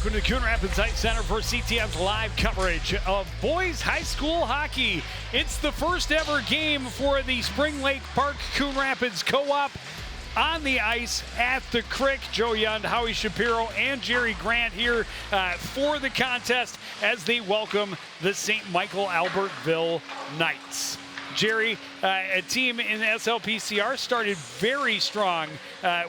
Welcome to the Coon Rapids Ice Center for CTM's live coverage of boys high school hockey. It's the first ever game for the Spring Lake Park Coon Rapids Co-op on the ice at the Crick. Joe Yund, Howie Shapiro, and Jerry Grant here for the contest as they welcome the St. Michael-Albertville Knights. Jerry, a team in the SLPCR started very strong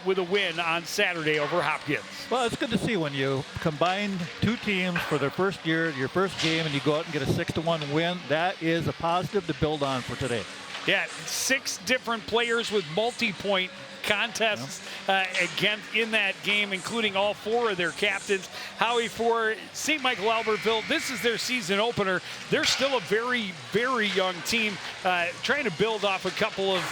with a win on Saturday over Hopkins. Well, it's good to see when you combine two teams for their first year, your first game, and you go out and get a 6-1 win. That is a positive to build on for today. Yeah, 6 different players with multi-point contests again in that game, including all 4 of their captains. Howie, for St. Michael-Albertville, this is their season opener. They're still a very, very young team trying to build off a couple of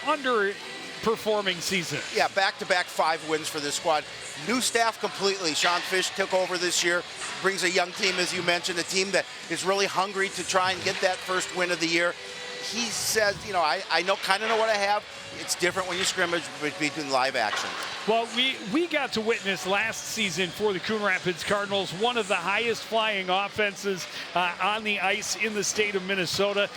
underperforming seasons. Yeah, back-to-back 5 wins for this squad. New staff completely. Sean Fish took over this year, brings a young team, as you mentioned, a team that is really hungry to try and get that first win of the year. He says, you know, I kind of know what I have. It's different when you scrimmage between live action. Well, we got to witness last season for the Coon Rapids Cardinals one of the highest flying offenses on the ice in the state of Minnesota.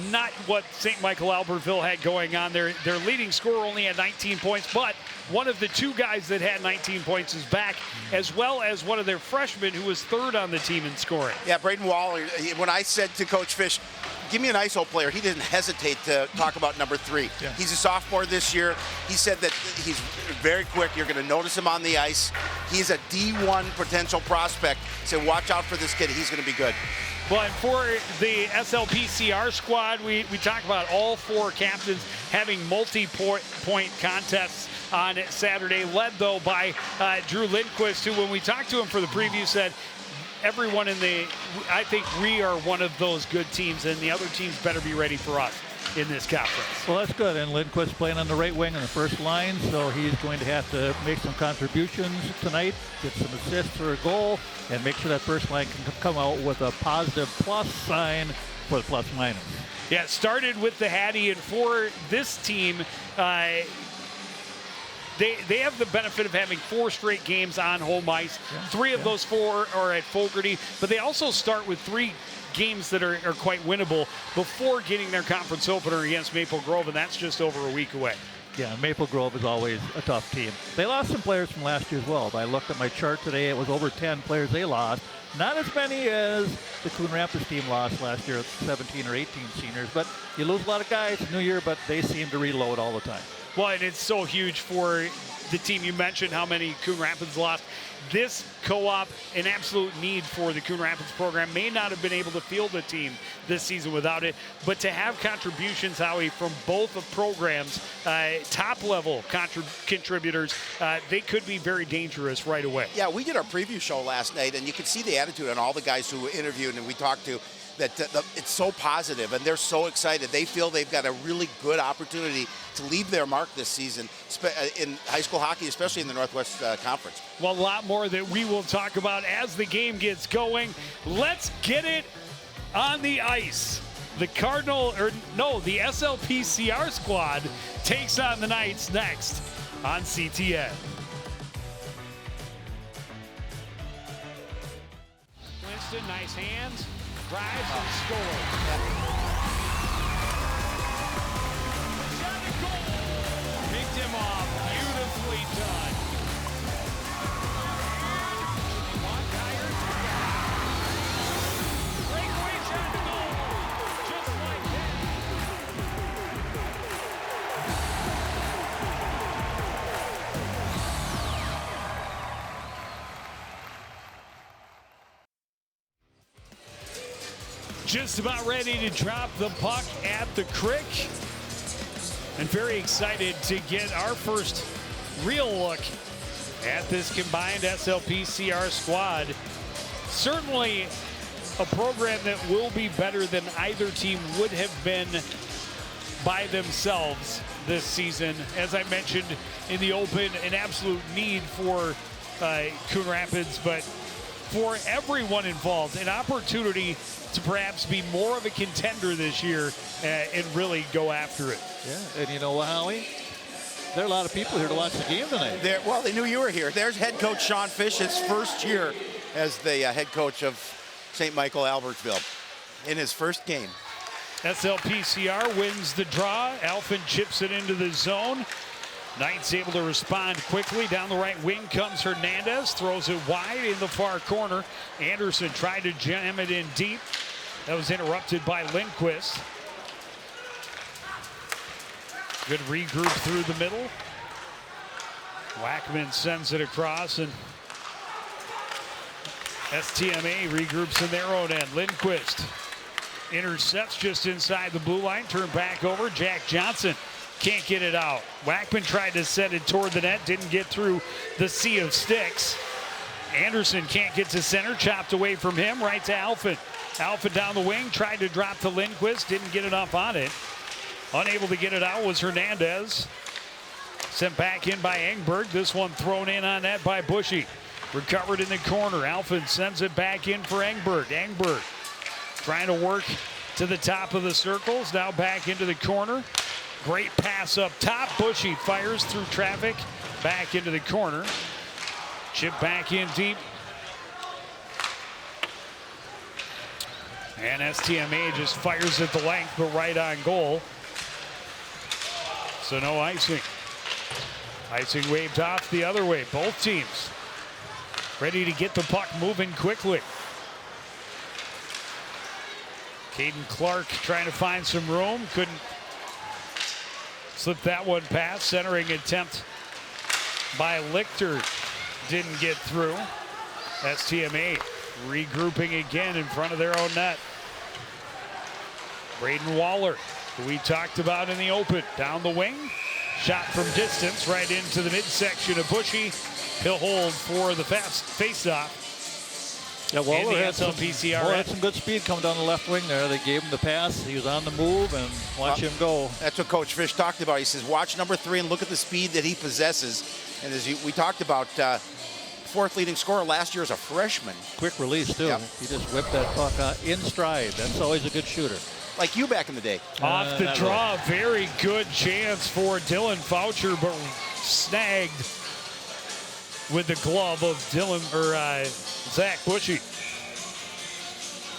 Not what St. Michael-Albertville had going on there. Their leading scorer only had 19 points, but one of the 2 guys that had 19 points is back, as well as one of their freshmen who was 3rd on the team in scoring. Yeah, Braden Waller, when I said to Coach Fish, give me an ISO player, he didn't hesitate to talk about number 3. Yeah. He's a sophomore this year. He said that he's very quick. You're going to notice him on the ice. He's a D1 potential prospect. So watch out for this kid. He's going to be good. Well, and for the SLPCR squad, we talk about all 4 captains having multi-point contests on Saturday, led, though, by Drew Lindquist, who, when we talked to him for the preview, said, everyone I think we are one of those good teams, and the other teams better be ready for us in this conference. Well, that's good. And Lindquist playing on the right wing on the first line, so he's going to have to make some contributions tonight, get some assists or a goal, and make sure that first line can come out with a positive plus sign for the plus minus. Yeah, it started with the Hattie, and for this team, They have the benefit of having 4 straight games on home ice. 3 of those 4 are at Fogarty, but they also start with 3 games that are quite winnable before getting their conference opener against Maple Grove, and that's just over a week away. Yeah, Maple Grove is always a tough team. They lost some players from last year as well. I looked at my chart today. It was over 10 players they lost. Not as many as the Coon Rapids team lost last year, 17 or 18 seniors. But you lose a lot of guys, new year, but they seem to reload all the time. Well, and it's so huge for the team. You mentioned how many Coon Rapids lost. This co-op, an absolute need for the Coon Rapids program, may not have been able to field a team this season without it, but to have contributions, Howie, from both of programs, top-level contributors, they could be very dangerous right away. Yeah, we did our preview show last night, and you could see the attitude on all the guys who were interviewed and we talked to, that it's so positive, and they're so excited. They feel they've got a really good opportunity to leave their mark this season in high school hockey, especially in the Northwest Conference. Well, a lot more that we will talk about as the game gets going. Let's get it on the ice. The the SLPCR squad takes on the Knights next on CTN. Winston, nice hands. Drives and scores. Shot and goal. Picked him off. Beautifully done. Breakaway shot and goal. Just like that. Just about ready to drop the puck at the Crick. And very excited to get our first real look at this combined SLPCR squad. Certainly a program that will be better than either team would have been by themselves this season. As I mentioned in the open, an absolute need for Coon Rapids, but for everyone involved, an opportunity to perhaps be more of a contender this year and really go after it. Yeah, and you know what, Howie? There are a lot of people here to watch the game tonight. Well, they knew you were here. There's head coach Sean Fish, his first year as the head coach of St. Michael-Albertville in his first game. SLPCR wins the draw. Alphen chips it into the zone. Knight's able to respond quickly. Down the right wing comes Hernandez. Throws it wide in the far corner. Anderson tried to jam it in deep. That was interrupted by Lindquist. Good regroup through the middle. Wackman sends it across, and STMA regroups in their own end. Lindquist intercepts just inside the blue line. Turn back over. Jack Johnson can't get it out. Wackman tried to set it toward the net. Didn't get through the sea of sticks. Anderson can't get to center. Chopped away from him. Right to Alphen. Alphen down the wing. Tried to drop to Lindquist. Didn't get enough on it. Unable to get it out was Hernandez. Sent back in by Engberg. This one thrown in on net by Bushy. Recovered in the corner. Alphen sends it back in for Engberg. Engberg trying to work to the top of the circles. Now back into the corner. Great pass up top. Bushy fires through traffic. Back into the corner. Chip back in deep. And STMA just fires at the length, but right on goal. So no icing. Icing waved off the other way. Both teams ready to get the puck moving quickly. Caden Clark trying to find some room. Couldn't slip that one past. Centering attempt by Lichter didn't get through. STMA regrouping again in front of their own net. Braden Waller, who we talked about in the open, down the wing. Shot from distance right into the midsection of Bushy. He'll hold for the fast face-off. Yeah, Waller had some PCR. good speed coming down the left wing there. They gave him the pass. He was on the move, and watch him go. That's what Coach Fish talked about. He says, watch number 3 and look at the speed that he possesses. And as we talked about, fourth leading scorer last year as a freshman. Quick release, too. Yep. He just whipped that puck in stride. That's always a good shooter. Like you back in the day. Off the draw, very good chance for Dylan Foucher, but snagged with the glove of Zach Bushy.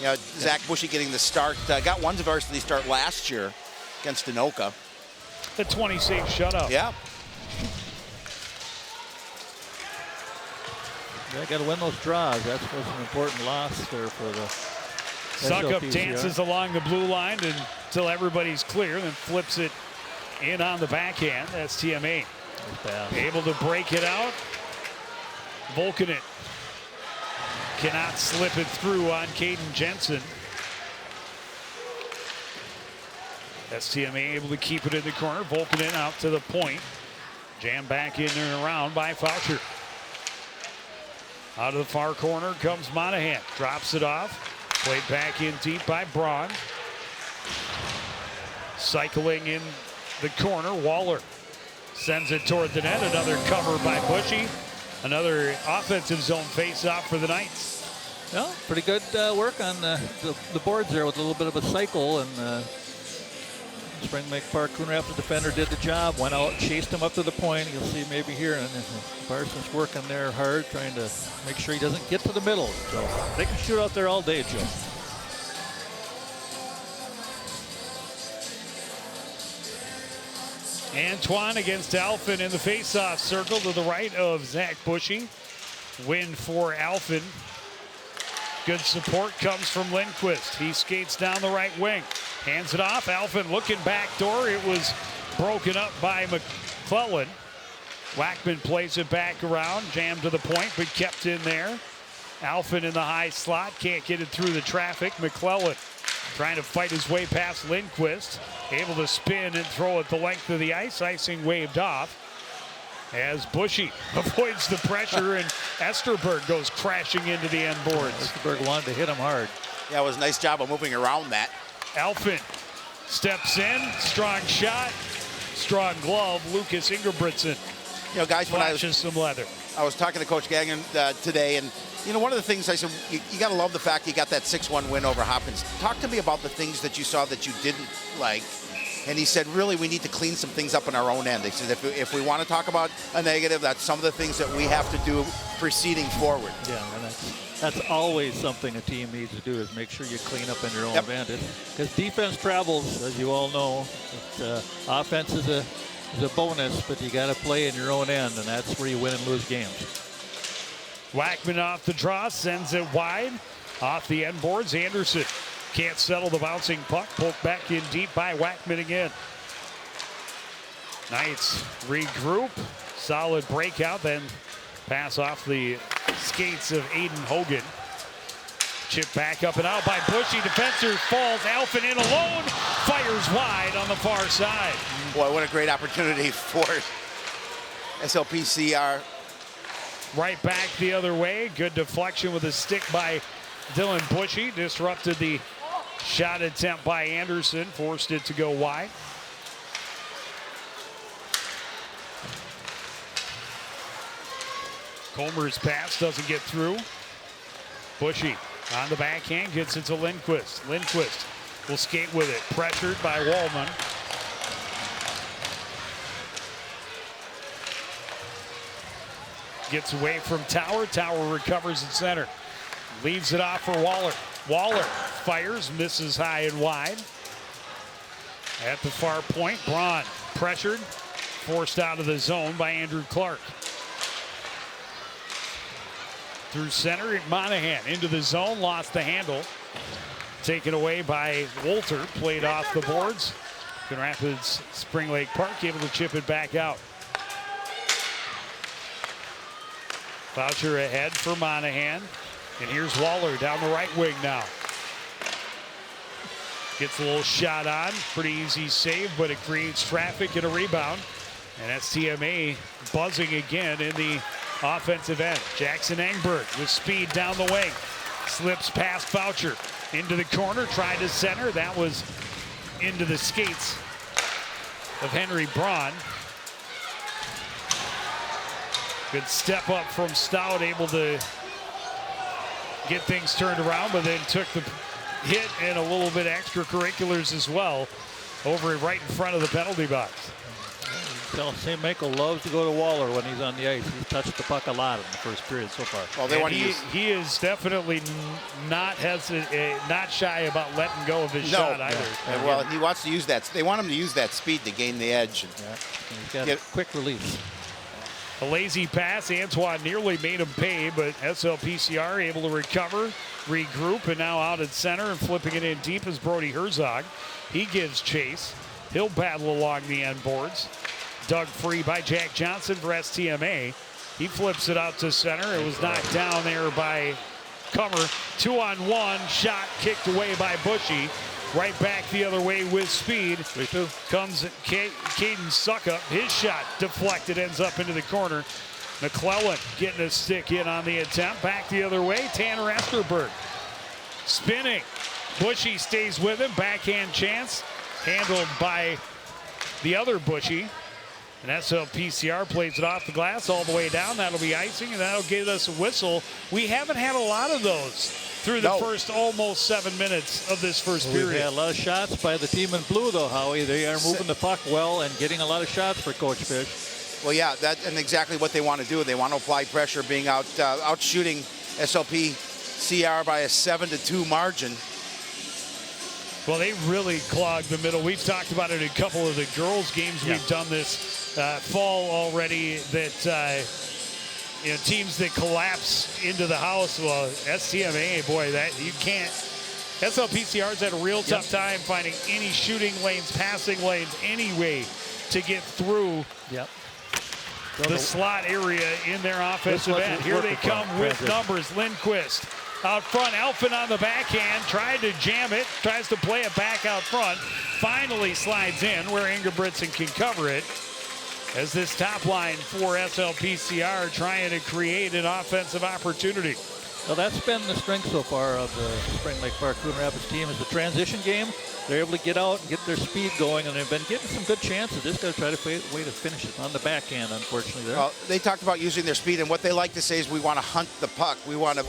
Yeah, Zach Bushy getting the start. Got one varsity start last year against Anoka. The 20-save shutout. Yeah. They got to win those draws. That's what's an important loss there for the Suckup SLPCR. dances along the blue line until everybody's clear, then flips it in on the backhand. That's TMA. Able to break it out. Volkanen cannot slip it through on Caden Jensen. STMA able to keep it in the corner. Volkanen out to the point. Jam back in and around by Foucher. Out of the far corner comes Monahan. Drops it off. Played back in deep by Braun. Cycling in the corner. Waller sends it toward the net. Another cover by Bushy. Another offensive zone face-off for the Knights. Yeah, pretty good work on the boards there with a little bit of a cycle. And Spring Lake Park Coon Rapids defender did the job. Went out, chased him up to the point. You'll see maybe here. And Parsons working there hard, trying to make sure he doesn't get to the middle. So they can shoot out there all day, Joe. Antoine against Alphen in the face-off circle to the right of Zach Bushy. Win for Alphen. Good support comes from Lindquist. He skates down the right wing. Hands it off. Alphen looking back door. It was broken up by McClellan. Wackman plays it back around. Jammed to the point, but kept in there. Alphen in the high slot. Can't get it through the traffic. McClellan trying to fight his way past Lindquist. Able to spin and throw it the length of the ice. Icing waved off as Bushy avoids the pressure and Esterberg goes crashing into the end boards. Esterberg wanted to hit him hard. Yeah, it was a nice job of moving around that. Alphen steps in. Strong shot. Strong glove. Lucas Ingebrigtsen. You know, guys, when I was talking to Coach Gagnon today, and you know, one of the things I said, you got to love the fact you got that 6-1 win over Hopkins. Talk to me about the things that you saw that you didn't like And he said, really, we need to clean some things up on our own end. They said, if we want to talk about a negative, that's some of the things that we have to do proceeding forward. Yeah, and that's always something a team needs to do, is make sure you clean up in your own end. Because defense travels, as you all know. Offense is a bonus, but you got to play in your own end, and that's where you win and lose games. Wackman off the draw, sends it wide. Off the end boards, Anderson can't settle the bouncing puck. Poked back in deep by Wackman again. Knights regroup. Solid breakout, then pass off the skates of Aiden Hogan. Chip back up and out by Bushy. Defender falls. Alphen in alone. Fires wide on the far side. Boy, what a great opportunity for SLPCR. Right back the other way. Good deflection with a stick by Dylan Bushy. Disrupted the shot attempt by Anderson. Forced it to go wide. Comer's pass doesn't get through. Bushy on the backhand, gets it to Lindquist. Lindquist will skate with it. Pressured by Wallman. Gets away from Tower. Tower recovers at center. Leaves it off for Waller. Waller fires, misses high and wide. At the far point, Braun pressured, forced out of the zone by Andrew Clark. Through center, Monahan into the zone, lost the handle. Taken away by Wolter, played off the boards. Grand Rapids Spring Lake Park able to chip it back out. Voucher ahead for Monahan. And here's Waller down the right wing now. Gets a little shot on. Pretty easy save, but it creates traffic and a rebound. And STMA buzzing again in the offensive end. Jackson Engberg with speed down the wing. Slips past Voucher. Into the corner, tried to center. That was into the skates of Henry Braun. Good step up from Stout, able to get things turned around, but then took the hit and a little bit extracurriculars as well over right in front of the penalty box. St. Michael loves to go to Waller when he's on the ice. He's touched the puck a lot in the first period so far. Well, they want to use. He is definitely not shy about letting go of his shot either. Yeah. Well, he wants to use that. They want him to use that speed to gain the edge. He's got a quick release. A lazy pass. Antoine nearly made him pay, but SLPCR able to recover, regroup, and now out at center and flipping it in deep is Brody Herzog. He gives chase. He'll battle along the end boards. Dug free by Jack Johnson for STMA. He flips it out to center. It was knocked down there by Comer. 2-on-1 shot kicked away by Bushy. Right back the other way with speed. 3-2. Comes Caden Suckup. His shot deflected, ends up into the corner. McClellan getting a stick in on the attempt. Back the other way, Tanner Esterberg. Spinning. Bushy stays with him. Backhand chance. Handled by the other Bushy. And SLPCR plays it off the glass all the way down. That'll be icing, and that'll give us a whistle. We haven't had a lot of those through the first almost 7 minutes of this first period. We've had a lot of shots by the team in blue, though, Howie. They are moving the puck well and getting a lot of shots for Coach Fish. Well, yeah, and exactly what they want to do. They want to apply pressure, being out shooting SLPCR by a 7-2 margin. Well, they really clogged the middle. We've talked about it in a couple of the girls' games. Yeah. We've done this fall already, that teams that collapse into the house. Well, STMA, boy, that you can't. SLPCR's had a real tough time finding any shooting lanes, passing lanes, any way to get through the slot area in their offensive end. Here they come with numbers. Lindquist out front. Alphen on the backhand. Tried to jam it. Tries to play it back out front. Finally slides in where Ingebrigtsen can cover it. As this top line for SLPCR trying to create an offensive opportunity. Well, that's been the strength so far of the Spring Lake Park Coon Rapids team, is the transition game. They're able to get out and get their speed going, and they've been getting some good chances. Just got to try to find a way to finish it on the backhand, unfortunately. There. Well, they talked about using their speed, and what they like to say is we want to hunt the puck. We want to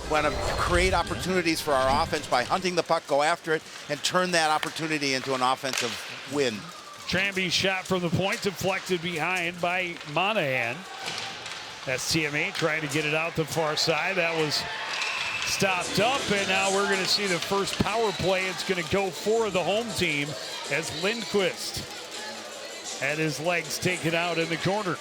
create opportunities for our offense by hunting the puck, go after it, and turn that opportunity into an offensive win. Tranby's shot from the point deflected behind by Monahan. STMA trying to get it out the far side. That was stopped up, and now we're going to see the first power play. It's going to go for the home team as Lindquist had his legs taken out in the corner.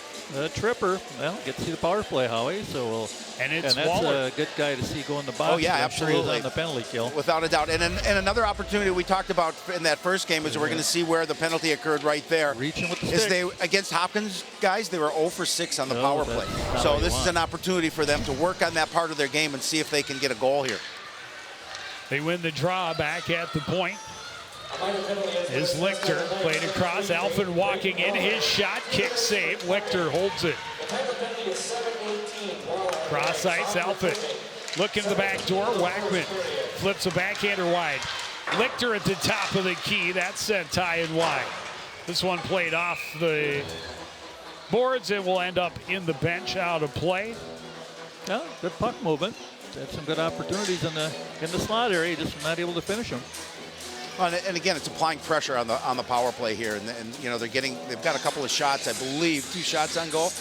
Tripper, well, get to see the power play, Howie. So and that's Waller. a good guy to see go in the box. Oh, yeah, absolutely. On the penalty kill. Without a doubt. And another opportunity we talked about in that first game is we're going to see where the penalty occurred right there. Reaching with the Is stick. they against Hopkins, guys, they were 0 for 6 on the power play. So this is an opportunity for them to work on that part of their game and see if they can get a goal here. They win the draw back at the point. Is Lichter played across. Alfin walking in. His shot, kick save. Lichter holds it. Cross ice, Alfin looking to the back door. Wackman flips a backhander wide. Lichter at the top of the key. That's sent high and wide. This one played off the boards and will end up in the bench, out of play. Yeah, good puck movement. Had some good opportunities in the slot area, just not able to finish them. And again, it's applying pressure on the power play here, and you know they've got a couple of shots, I believe, 2 shots on goal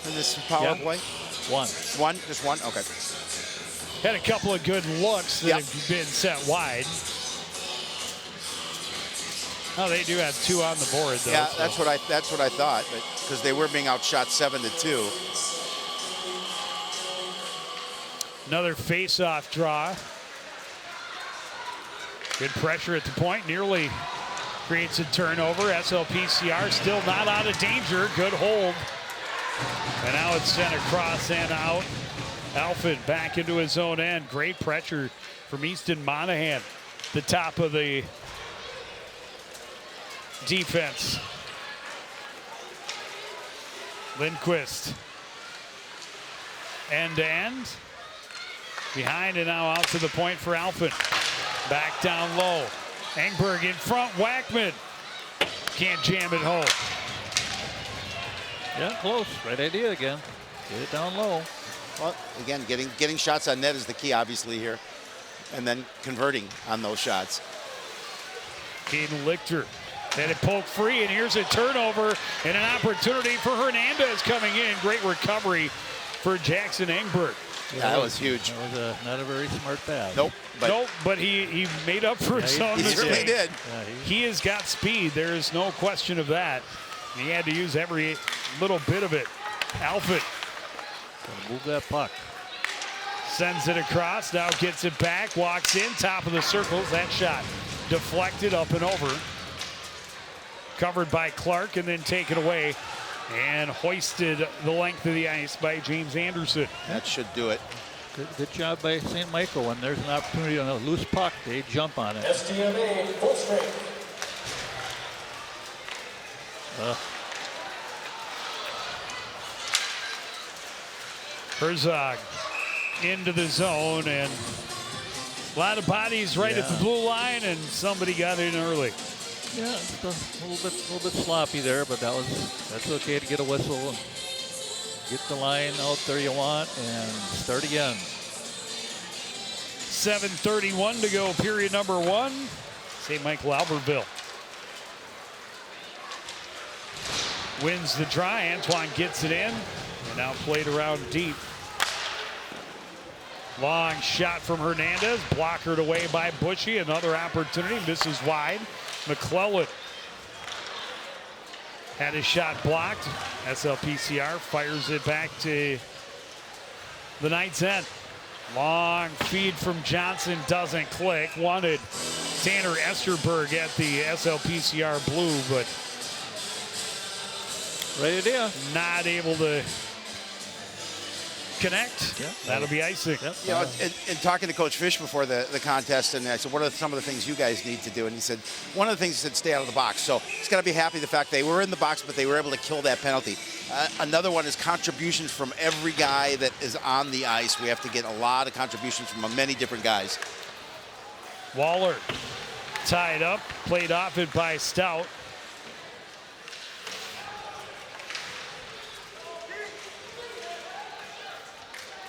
in this power play. Just one. Okay. Had a couple of good looks that have been set wide. Oh, they do have 2 on the board, though. Yeah, that's what I thought, because they were being outshot 7-2. Another face-off draw. Good pressure at the point, nearly creates a turnover. SLPCR still not out of danger. Good hold. And now it's sent across and out. Alfin back into his own end. Great pressure from Easton Monahan. The top of the defense. Lindquist. End to end. Behind and now out to the point for Alfin. Back down low. Engberg in front. Wackman can't jam it home. Yeah, close. Right idea again. Get it down low. Well, again, getting shots on net is the key, obviously, here. And then converting on those shots. Caden Lichter had it poked free, and here's a turnover and an opportunity for Hernandez coming in. Great recovery for Jackson Engberg. Yeah, that was huge. That was not a very smart pass. Nope. But he made up for his own mistake. He certainly did. Yeah, He has got speed. There's no question of that. He had to use every little bit of it. Alfin move that puck. sends it across. Now gets it back. Walks in. Top of the circles. That shot deflected up and over. Covered by Clark and then taken away and hoisted the length of the ice by James Anderson. That should do it. Good job by St. Michael. When there's an opportunity on a loose puck, they jump on it. STMA full strength. Herzog into the zone, and a lot of bodies right at the blue line, and somebody got in early. Yeah, just a little bit sloppy there, but that's okay to get a whistle and get the line out there you want and start again. 7:31 to go, period number 1. St. Michael-Albertville wins the try. Antoine gets it in, and now played around deep. Long shot from Hernandez, blockered away by Bushy. Another opportunity, misses wide. McClellan had his shot blocked. SLPCR fires it back to the Knights' end. Long feed from Johnson doesn't click. Wanted Tanner Esterberg at the SLPCR blue, but right idea. Not able to connect. Yep. That'll be icing. Yep. You know, in talking to Coach Fish before the contest, and I said, what are some of the things you guys need to do? And he said, one of the things he said, stay out of the box. So he's got to be happy the fact they were in the box, but they were able to kill that penalty. Another one is contributions from every guy that is on the ice. We have to get a lot of contributions from many different guys. Waller tied up, played off it by Stout.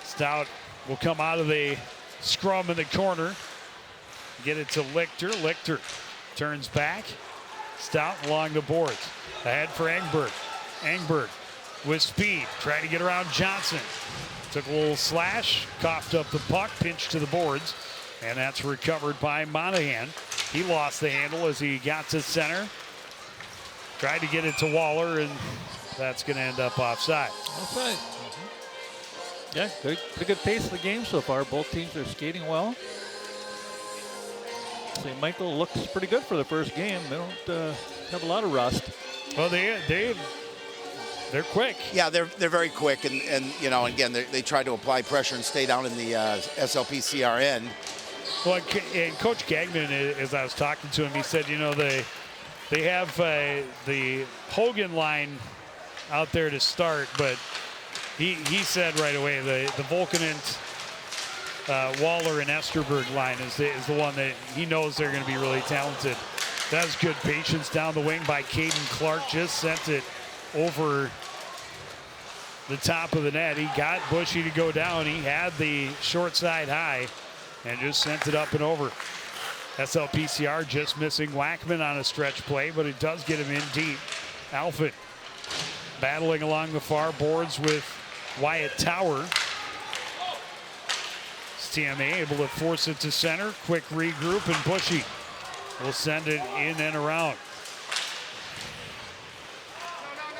Stout will come out of the scrum in the corner. Get it to Lichter. Lichter turns back. Stout along the boards. Ahead for Engberg. Engberg with speed, trying to get around Johnson. Took a little slash, coughed up the puck, pinched to the boards, and that's recovered by Monahan. He lost the handle as he got to center. Tried to get it to Waller, and that's going to end up offside. Offside. Yeah, a good pace of the game so far. Both teams are skating well. St. Michael looks pretty good for the first game. They don't have a lot of rust. Well, they're quick. Yeah, they're very quick, and you know, again, they try to apply pressure and stay down in the SLPCR end. Well, and Coach Gagnon, as I was talking to him, he said, you know, they have the Hogan line out there to start, but he said right away the Volkanent, Waller and Esterberg line is the one that he knows they're going to be really talented. That's good patience down the wing by Caden Clark. Just sent it over the top of the net. He got Bushy to go down. He had the short side high and just sent it up and over. SLPCR just missing Wackman on a stretch play, but it does get him in deep. Alford battling along the far boards with Wyatt Tower. TMA able to force it to center. Quick regroup, and Bushy will send it in and around.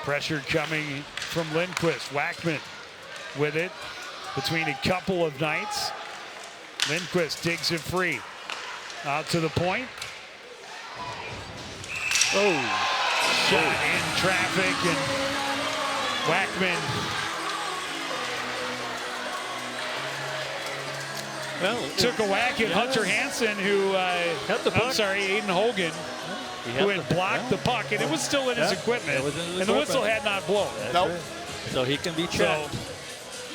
Pressure coming from Lindquist. Wackman with it between a couple of Knights. Lindquist digs it free. Out to the point. Oh, shot in traffic, and Wackman took a whack at Hunter Hansen, who, I'm sorry, Aiden Hogan, who had blocked the puck, and it was still in his equipment, and the whistle had not blown. Nope. So he can be checked.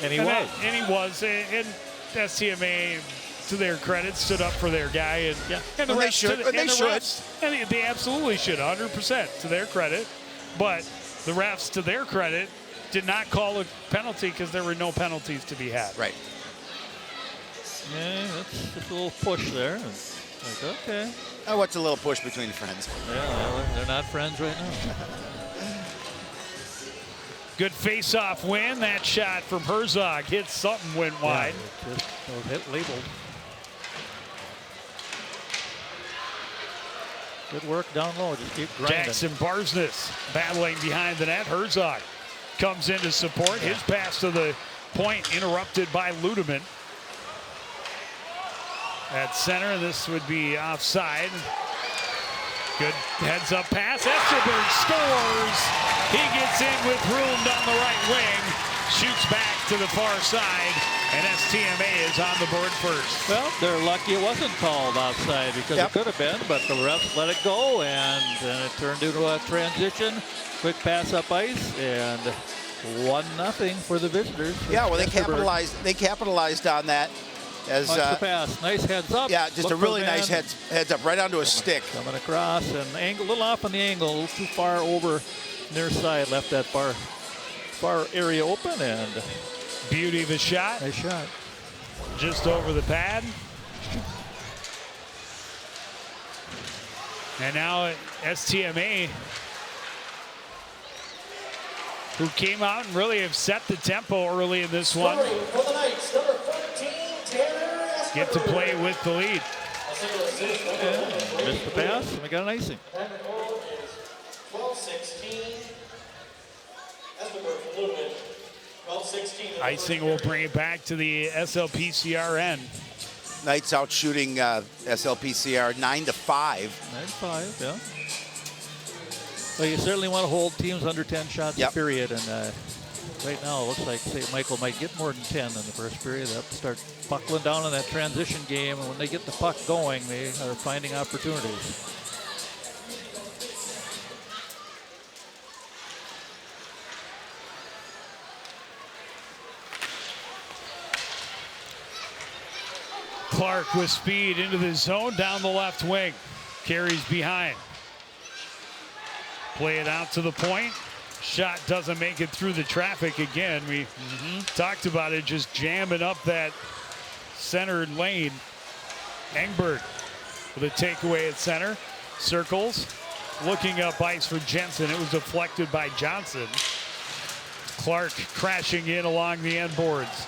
And he was. And STMA, to their credit, stood up for their guy. And the refs, they should. And they absolutely should, 100% to their credit. But the refs, to their credit, did not call a penalty because there were no penalties to be had. Right. Yeah, that's just a little push there. Like, okay. Oh, what's a little push between friends? Yeah, they're not friends right now. Good face-off win. That shot from Herzog hit something, went wide. Yeah, just hit labeled. Good work down low. Just keep grinding. Jackson Barsness battling behind the net. Herzog comes in to support. His pass to the point interrupted by Ludeman. At center, this would be offside. Good heads-up pass. Esterberg scores. He gets in with room down the right wing. Shoots back to the far side, and STMA is on the board first. Well, they're lucky it wasn't called outside, because it could have been, but the refs let it go, and then it turned into a transition. Quick pass up ice, and 1-0 for the visitors. Yeah, well, they capitalized on that. As the pass, nice heads up. Yeah, just a really nice heads up right onto a stick. Coming across, and angle, a little off on the angle, a little too far over near side, left that far area open, and beauty of a shot. Nice shot. Just over the pad. And now STMA, who came out and really have set the tempo early in this one, get to play with the lead. Missed the pass, and we got an icing. 12-16 will bring it back to the SLPCR end. Knights out shooting SLPCR 9-5. 9-5, yeah. Well, you certainly want to hold teams under 10 shots a period, and right now it looks like St. Michael might get more than 10 in the first period. They'll start buckling down in that transition game, and when they get the puck going, they are finding opportunities. Clark with speed into the zone down the left wing. Carries behind. Play it out to the point. Shot doesn't make it through the traffic again. We talked about it, just jamming up that center lane. Engberg with a takeaway at center. Circles. looking up ice for Jensen. It was deflected by Johnson. Clark crashing in along the end boards.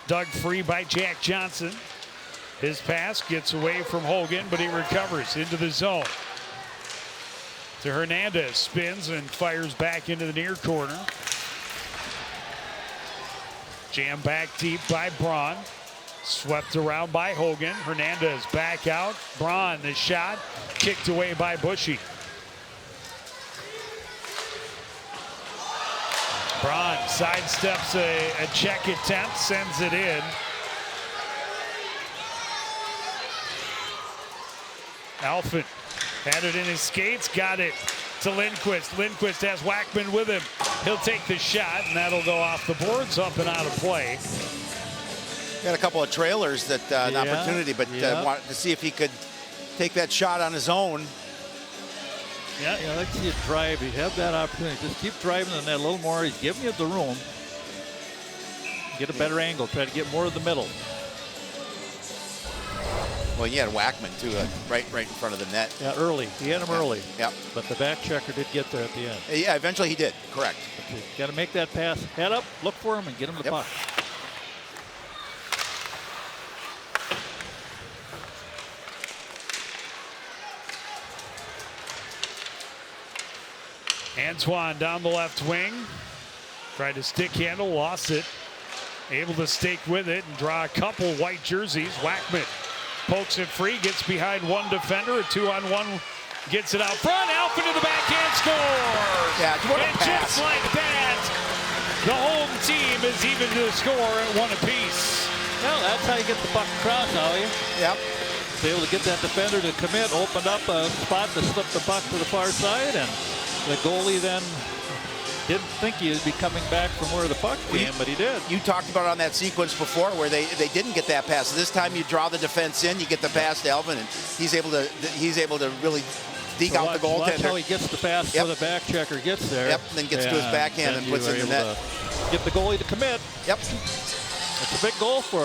Dug free by Jack Johnson. His pass gets away from Hogan, but he recovers into the zone. To Hernandez, spins and fires back into the near corner. Jammed back deep by Braun. Swept around by Hogan. Hernandez back out. Braun, the shot, kicked away by Bushy. Braun sidesteps a check attempt, sends it in. Alphen had it in his skates, got it to Lindquist. Lindquist has Wackman with him. He'll take the shot, and that'll go off the boards, up and out of play. Got a couple of trailers that an opportunity, but wanted to see if he could take that shot on his own. Yeah, let's see you drive. You have that opportunity. Just keep driving in that a little more. He's giving you the room. Get a better angle. Try to get more of the middle. Well, he had Wackman too, right in front of the net. Yeah, early. He had him early. Yep. But the back checker did get there at the end. Yeah, eventually he did. Correct. Got to make that pass. Head up, look for him, and get him the puck. Antoine down the left wing. Tried to stick handle, lost it. Able to stake with it and draw a couple white jerseys. Wackman pokes it free, gets behind one defender. A 2-on-1 gets it out front. Alphen to the backhand, scores! Yeah, what a and pass. just like that, the home team is even to score at one apiece. Well, that's how you get the puck across, Howie. Yep. Be able to get that defender to commit, open up a spot to slip the puck to the far side, and the goalie then didn't think he would be coming back from where the puck came, but he did. You talked about on that sequence before where they didn't get that pass. This time you draw the defense in, you get the pass to Alvin, and he's able to really dig out the goaltender. Watch how he gets the pass before the back checker gets there. Yep, then gets to his backhand and puts it in the net. Get the goalie to commit. Yep. It's a big goal for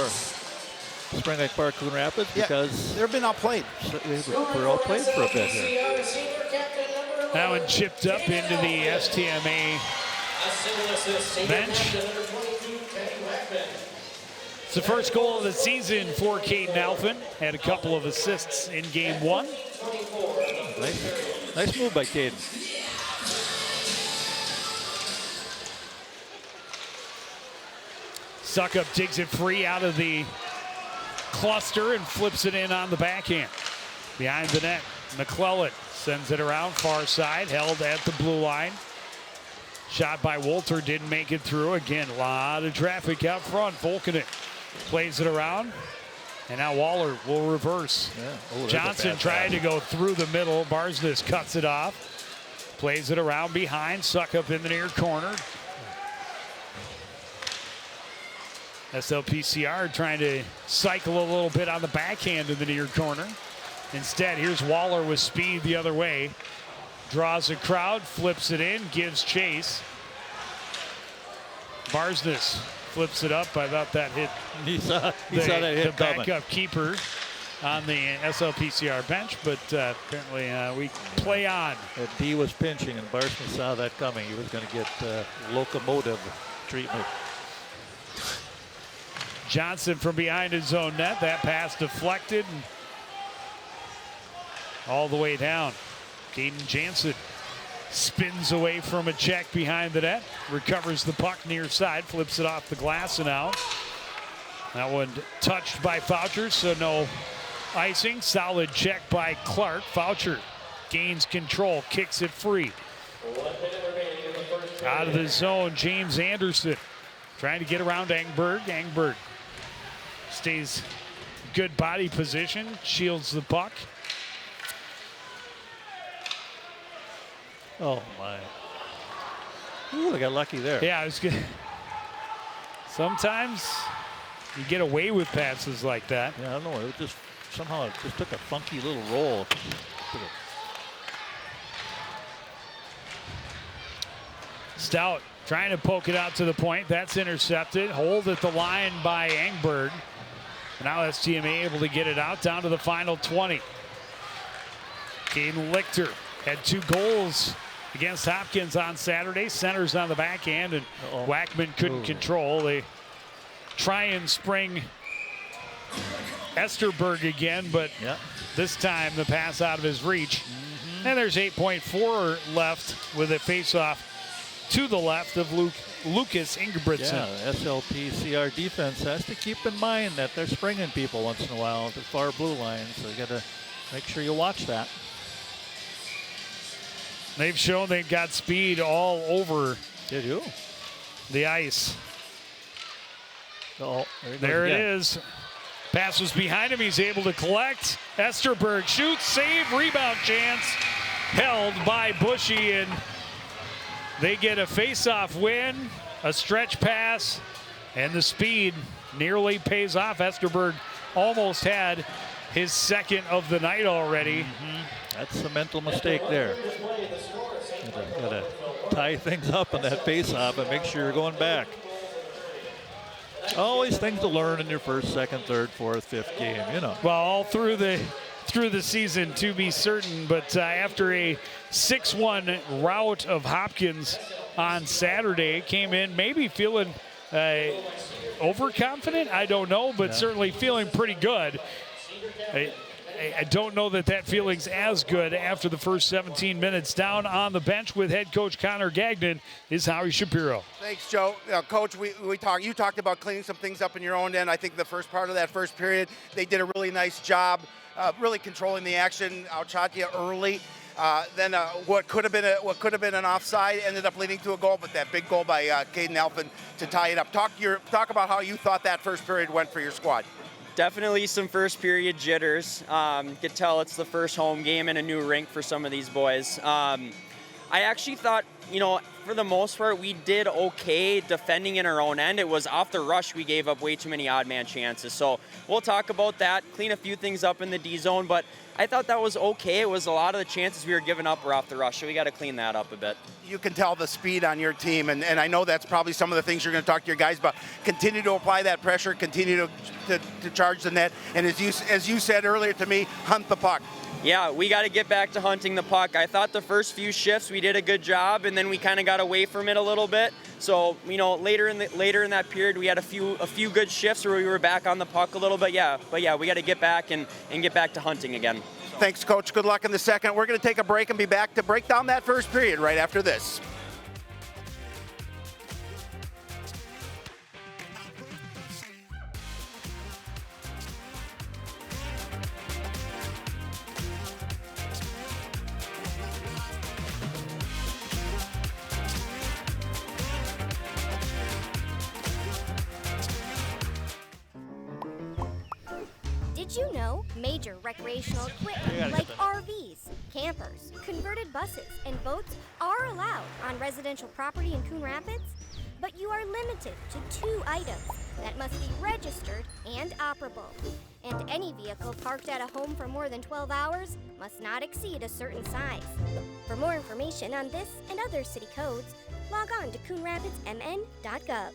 Spring Lake Park Coon Rapids because they've been outplayed. We're outplayed for a bit here. That one chipped up into the STMA bench. It's the first goal of the season for Caden Alphen. Had a couple of assists in game one. Nice move by Caden. Suckup digs it free out of the cluster and flips it in on the backhand. Behind the net, McClellan sends it around far side, held at the blue line. Shot by Wolter, didn't make it through. Again, a lot of traffic out front. Volkanen plays it around. And now Waller will reverse. Yeah. Johnson tried to go through the middle. Barsness cuts it off. Plays it around behind. Suckup in the near corner. SLPCR trying to cycle a little bit on the backhand in the near corner. Instead, here's Waller with speed the other way. Draws a crowd, flips it in, gives chase. Barsness flips it up. I thought that hit he saw that hit the backup keeper on the SLPCR bench, but apparently we play on. D was pinching, and Barsness saw that coming. He was going to get locomotive treatment. Johnson from behind his own net. That pass deflected and all the way down. Caden Jansen spins away from a check behind the net. Recovers the puck near side. Flips it off the glass and out. That one touched by Foucher, so no icing. Solid check by Clark. Foucher gains control. Kicks it free. Out of the zone, James Anderson trying to get around Engberg. Engberg stays good body position. Shields the puck. Oh my. Ooh, they got lucky there. Yeah, I was good. Sometimes you get away with passes like that. Yeah, I don't know. It just somehow it just took a funky little roll. Stout trying to poke it out to the point. That's intercepted. Hold at the line by Engberg. Now STMA able to get it out down to the final 20. Caden Lichter had 2 goals against Hopkins on Saturday. Centers on the backhand, and Wackman couldn't control. They try and spring Esterberg again, but this time the pass out of his reach. And there's 8.4 left with a face-off to the left of Lucas Ingebrigtsen. Yeah, SLPCR defense has to keep in mind that they're springing people once in a while at the far blue line, so you got to make sure you watch that. They've shown they've got speed all over the ice. Oh, there it is. Pass was behind him. He's able to collect. Esterberg shoots, save, rebound chance. Held by Bushy, and they get a face-off win, a stretch pass, and the speed nearly pays off. Esterberg almost had his second of the night already. That's the mental mistake there. Got to tie things up on that face-off and make sure you're going back. Always things to learn in your first, second, third, fourth, fifth game, you know. Well, all through the season, to be certain, but after a 6-1 rout of Hopkins on Saturday, came in maybe feeling overconfident. I don't know, but certainly feeling pretty good. I don't know that feeling's as good after the first 17 minutes. Down on the bench with head coach Connor Gagnon is Howie Shapiro. Thanks, Joe. Coach, you talked about cleaning some things up in your own end. I think the first part of that first period, they did a really nice job, really controlling the action. Outshot you early. Then what could have been an offside ended up leading to a goal, but that big goal by Caden Elfin to tie it up. Talk about how you thought that first period went for your squad. Definitely some first period jitters. Could tell it's the first home game in a new rink for some of these boys. I actually thought, for the most part, we did okay defending in our own end. It was off the rush we gave up way too many odd man chances. So we'll talk about that, clean a few things up in the D zone, but I thought that was okay. It was a lot of the chances we were giving up were off the rush, so we got to clean that up a bit. You can tell the speed on your team, and I know that's probably some of the things you're going to talk to your guys about. Continue to apply that pressure, continue to charge the net, and as you said earlier to me, hunt the puck. Yeah, we got to get back to hunting the puck. I thought the first few shifts we did a good job, and then we kind of got away from it a little bit. So, later in that period, we had a few good shifts where we were back on the puck a little bit. But we got to get back and get back to hunting again. Thanks, Coach. Good luck in the second. We're going to take a break and be back to break down that first period right after this. Did you know major recreational equipment like RVs, campers, converted buses, and boats are allowed on residential property in Coon Rapids? But you are limited to 2 items that must be registered and operable. And any vehicle parked at a home for more than 12 hours must not exceed a certain size. For more information on this and other city codes, log on to coonrapidsmn.gov.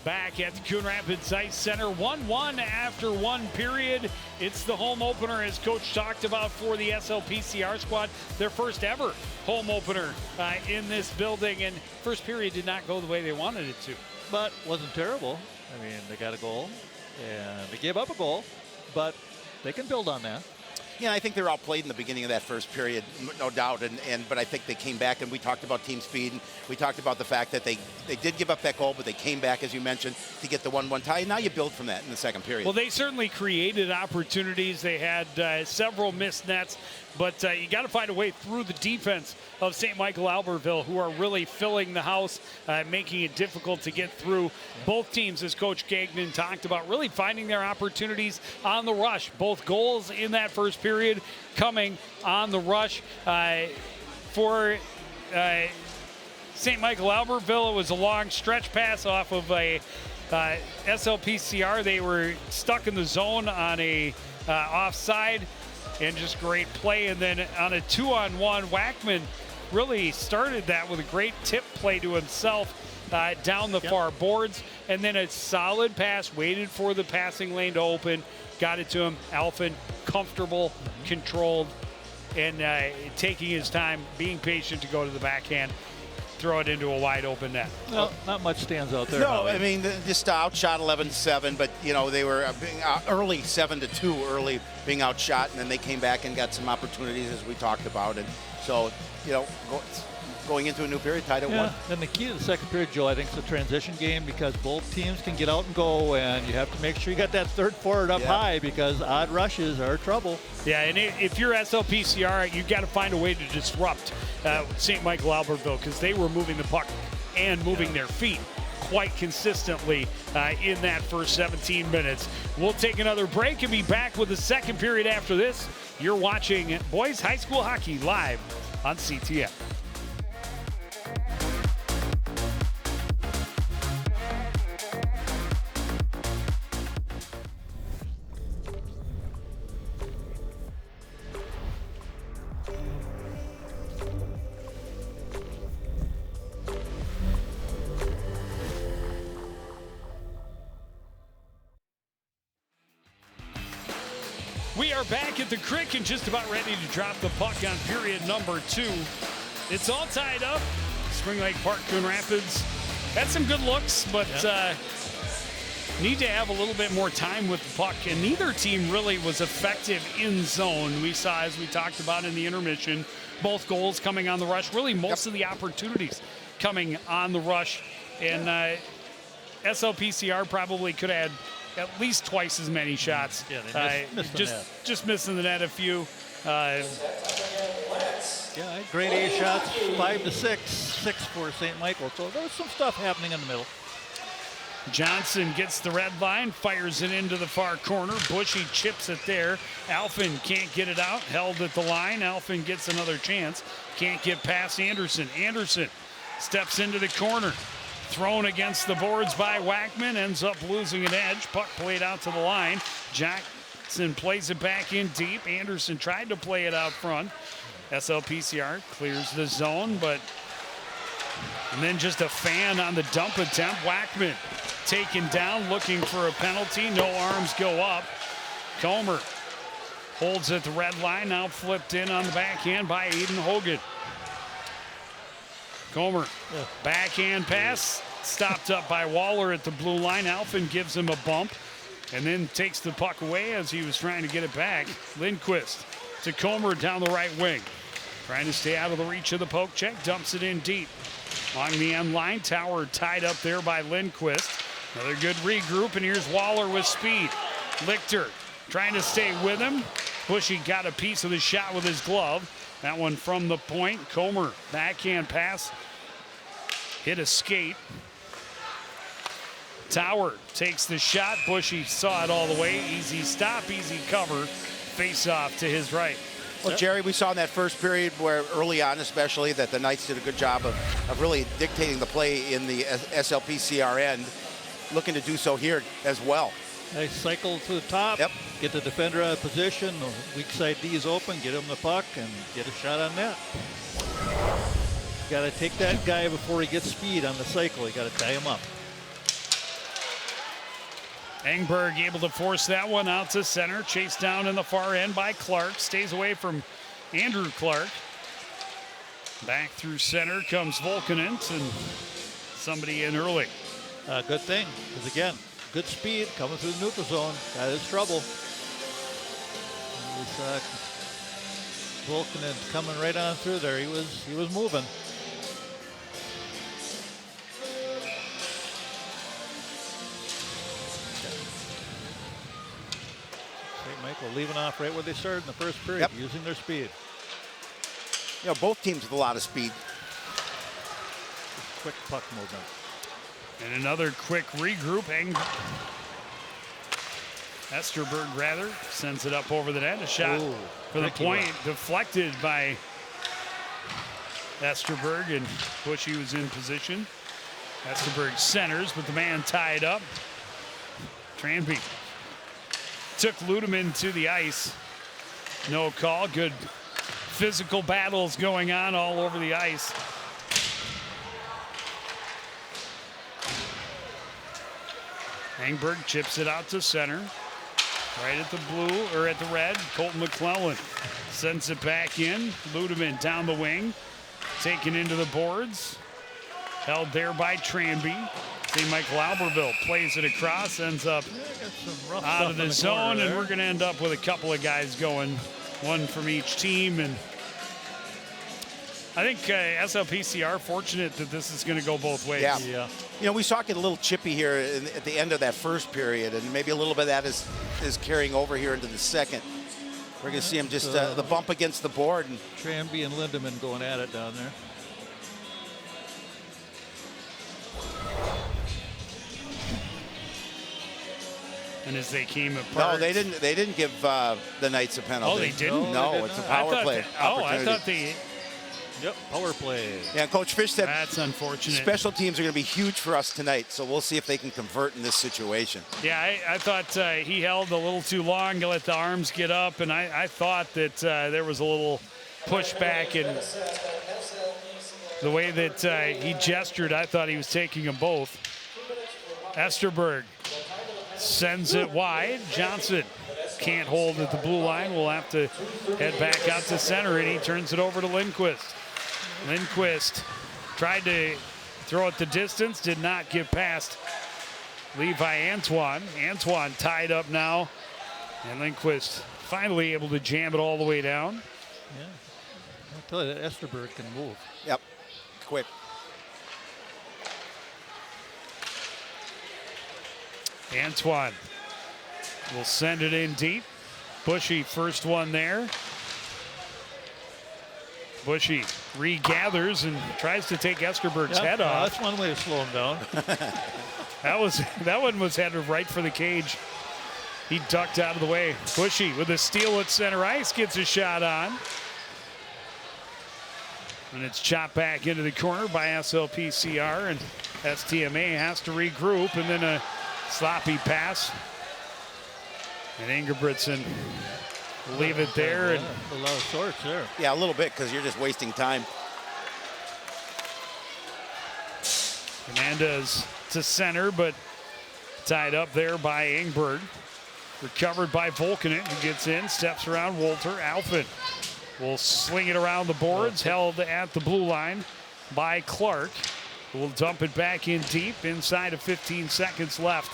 Back at the Coon Rapids Ice Center, 1-1 after one period. It's the home opener, as Coach talked about, for the SLPCR squad. Their first ever home opener in this building, and first period did not go the way they wanted it to. But wasn't terrible. I mean, they got a goal, and they gave up a goal, but they can build on that. Yeah, I think they're outplayed in the beginning of that first period, no doubt. But I think they came back, and we talked about team speed. And we talked about the fact that they did give up that goal, but they came back, as you mentioned, to get the 1-1 tie. And now you build from that in the second period. Well, they certainly created opportunities. They had several missed nets, but you got to find a way through the defense of St. Michael-Albertville, who are really filling the house, making it difficult to get through. Both teams, as Coach Gagnon talked about, really finding their opportunities on the rush. Both goals in that first period coming on the rush. For St. Michael-Albertville, it was a long stretch pass off of a SLPCR. They were stuck in the zone on a offside, and just great play. And then on a 2-on-1, Wackman really started that with a great tip play to himself down the far boards, and then a solid pass, waited for the passing lane to open, got it to him. Alphen, comfortable, controlled, and taking his time, being patient to go to the backhand, throw it into a wide open net. Well, not much stands out there. No, Howie. I mean, just outshot 11-7, but, you know, they were being early 7-2 early, being outshot, and then they came back and got some opportunities, as we talked about. And so, you know, going into a new period, tied at 1. And the key to the second period, Joe, I think, is the transition game, because both teams can get out and go, and you have to make sure you got that third forward up high, because odd rushes are trouble. Yeah, and if you're SLPCR, you've got to find a way to disrupt St. Michael-Albertville, because they were moving the puck and moving their feet quite consistently in that first 17 minutes. We'll take another break and be back with the second period after this. You're watching Boys High School Hockey live on CTN. We are back at the Crick and just about ready to drop the puck on period number 2. It's all tied up. Spring Lake Park, Coon Rapids had some good looks, but need to have a little bit more time with the puck, and neither team really was effective in zone. We saw, as we talked about in the intermission, both goals coming on the rush, really most of the opportunities coming on the rush, and SLPCR probably could have had at least twice as many shots. Yeah, they missed the net. Just missing the net a few. Grade A shots, 5-6, 6 for St. Michael. So there was some stuff happening in the middle. Johnson gets the red line, fires it into the far corner. Bushy chips it there. Alphen can't get it out, held at the line. Alphen gets another chance, can't get past Anderson. Anderson steps into the corner. Thrown against the boards by Wackman, ends up losing an edge. Puck played out to the line. Jackson plays it back in deep. Anderson tried to play it out front. SLPCR clears the zone, and then just a fan on the dump attempt. Wackman taken down, looking for a penalty. No arms go up. Comer holds at the red line, now flipped in on the backhand by Aiden Hogan. Comer, backhand pass, stopped up by Waller at the blue line. Alphen gives him a bump and then takes the puck away as he was trying to get it back. Lindquist to Comer down the right wing. Trying to stay out of the reach of the poke check, dumps it in deep. Along the end line, Tower tied up there by Lindquist. Another good regroup, and here's Waller with speed. Lichter trying to stay with him. Bushy got a piece of the shot with his glove. That one from the point. Comer, backhand pass. Hit a skate. Tower takes the shot. Bushy saw it all the way. Easy stop, easy cover. Face off to his right. Well, Jerry, we saw in that first period where early on especially that the Knights did a good job of really dictating the play in the SLPCR end. Looking to do so here as well. Nice cycle to the top, get the defender out of position, the weak side D is open, get him the puck, and get a shot on net. You got to take that guy before he gets speed on the cycle. You got to tie him up. Engberg able to force that one out to center. Chased down in the far end by Clark. Stays away from Andrew Clark. Back through center comes Volkanent, and somebody in early. Good thing, because again, good speed coming through the neutral zone. That is trouble. Volkanent coming right on through there. He was moving. St. Michael leaving off right where they started in the first period, using their speed. You know, both teams with a lot of speed. Quick puck movement. And another quick regroup. Esterberg sends it up over the net. A shot for the point, deflected by Esterberg, and Bushy was in position. Esterberg centers, but the man tied up. Tranby took Ludeman to the ice. No call. Good physical battles going on all over the ice. Engberg chips it out to center. Right at the blue, or at the red. Colton McClellan sends it back in. Ludeman down the wing. Taken into the boards. Held there by Tranby. St. Michael-Albertville plays it across, ends up out of the zone, and we're going to end up with a couple of guys going, one from each team. And I think SLPCR fortunate that this is going to go both ways. Yeah. Yeah. You know, we saw it get a little chippy here at the end of that first period, and maybe a little bit of that is carrying over here into the second. We're going to see him just the bump against the board. And Tranby and Lindemann going at it down there. And as they came apart. no, they didn't give the Knights a penalty. Oh, they didn't? No, they did it's a not. power play I opportunity. thought they. Yep, power play. Yeah, Coach Fish said That's unfortunate. special teams are going to be huge for us tonight, so we'll see if they can convert in this situation. Yeah, I thought he held a little too long to let the arms get up, and I thought that there was a little pushback in the way that he gestured. I thought he was taking them both. Esterberg sends it wide. Johnson can't hold at the blue line. We'll have to head back out to center, and he turns it over to Lindquist. Lindquist tried to throw it the distance, did not get past Levi Antoine. Antoine tied up now, and Lindquist finally able to jam it all the way down. Yeah. I'll tell you that Esterberg can move. Yep, quick. Antoine will send it in deep. Bushy first one there. Bushy regathers and tries to take Esterberg's head off. That's one way to slow him down. That one was headed right for the cage. He ducked out of the way. Bushy with a steal at center ice gets a shot on. And it's chopped back into the corner by SLPCR, and STMA has to regroup, and then a sloppy pass. And Ingebrigtsen will leave it there. And a lot of sorts there. Yeah, a little bit, because you're just wasting time. Hernandez to center, but tied up there by Ingberg. Recovered by Volkanen, who gets in, steps around Wolter. Alphen will sling it around the boards, held at the blue line by Clark, who will dump it back in deep inside of 15 seconds left.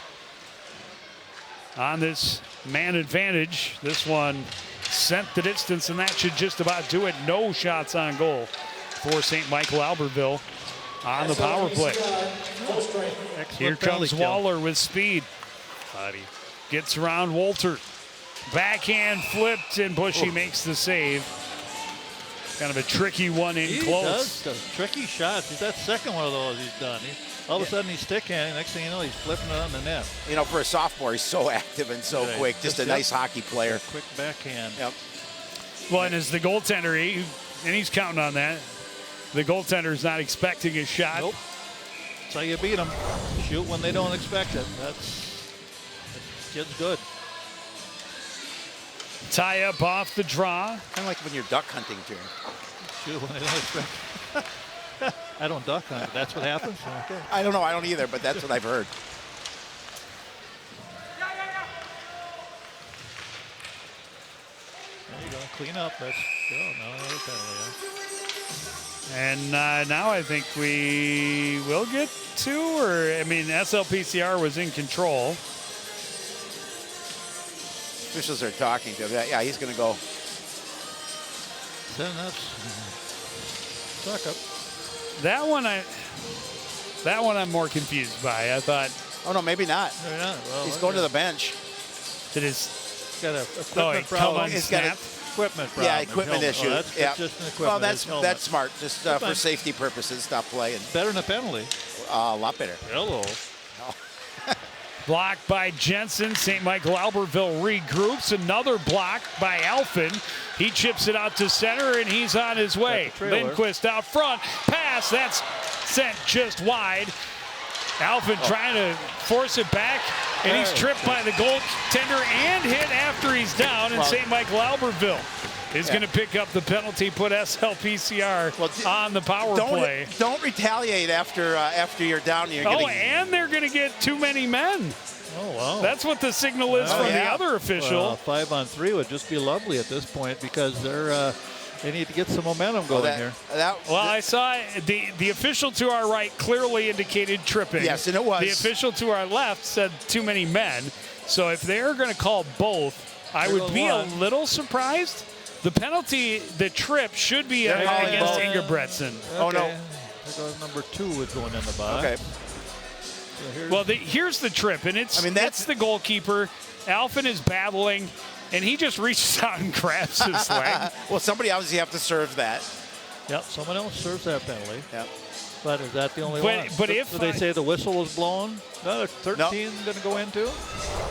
On this man advantage, this one sent the distance, and that should just about do it. No shots on goal for St. Michael-Albertville on the power play. Here comes Waller with speed. Gets around Wolter. Backhand flipped, and Bushy makes the save. Kind of a tricky one in close. He does tricky shots. He's that second one of those he's done. All of a sudden he's stick-handing. Next thing you know, he's flipping it on the net. You know, for a sophomore, he's so active and so quick. Just a nice hockey player. Quick backhand. Yep. Well, and as the goaltender, he's counting on that. The goaltender's not expecting a shot. Nope. That's how you beat them. Shoot when they don't expect it. That kid's good. Tie up off the draw. Kind of like when you're duck hunting, too. Shoot when they don't expect. I don't duck hunt. That's what happens. Okay. I don't know. I don't either, but that's what I've heard. There you go. Clean up. That's no other penalty. And now I think we will get two, or I mean, SLPCR was in control. Officials are talking to him. Yeah, he's going to go. Then that's suck up. That one I'm more confused by. I thought. Oh no, maybe not. Maybe not. Well, He's going to the bench. Did his got a equipment problem. He's got snapped? Equipment problem. Yeah, equipment issue. That's yeah. just an equipment. Well, that's smart. Just for safety purposes, stop playing. Better than a penalty. A lot better. Hello. Blocked by Jensen. St. Michael-Albertville regroups. Another block by Alphen. He chips it out to center, and he's on his way. Lindquist out front. Pass. That's sent just wide. Alphen trying to force it back, and he's tripped by the goaltender and hit after he's down. And St. Michael-Albertville is going to pick up the penalty, put SLPCR on the power play. Don't retaliate after you're down. And they're going to get too many men. Oh, wow. That's what the signal is from the other official. 5-on-3 would just be lovely at this point because they need to get some momentum going here. I saw the official to our right clearly indicated tripping. Yes, and it was. The official to our left said too many men. So if they're going to call both, I would be a little surprised. The penalty, the trip, should be against Ingebretson. Okay. Oh, no. There goes number 2 is going in the box. Okay. So here's the trip, and that's the goalkeeper. Alfin is battling, and he just reaches out and grabs his leg. Well, somebody obviously have to serve that. Yep, someone else serves that penalty. Yep. But is that the only one? But if they say the whistle was blown, no, 13 going to go in too?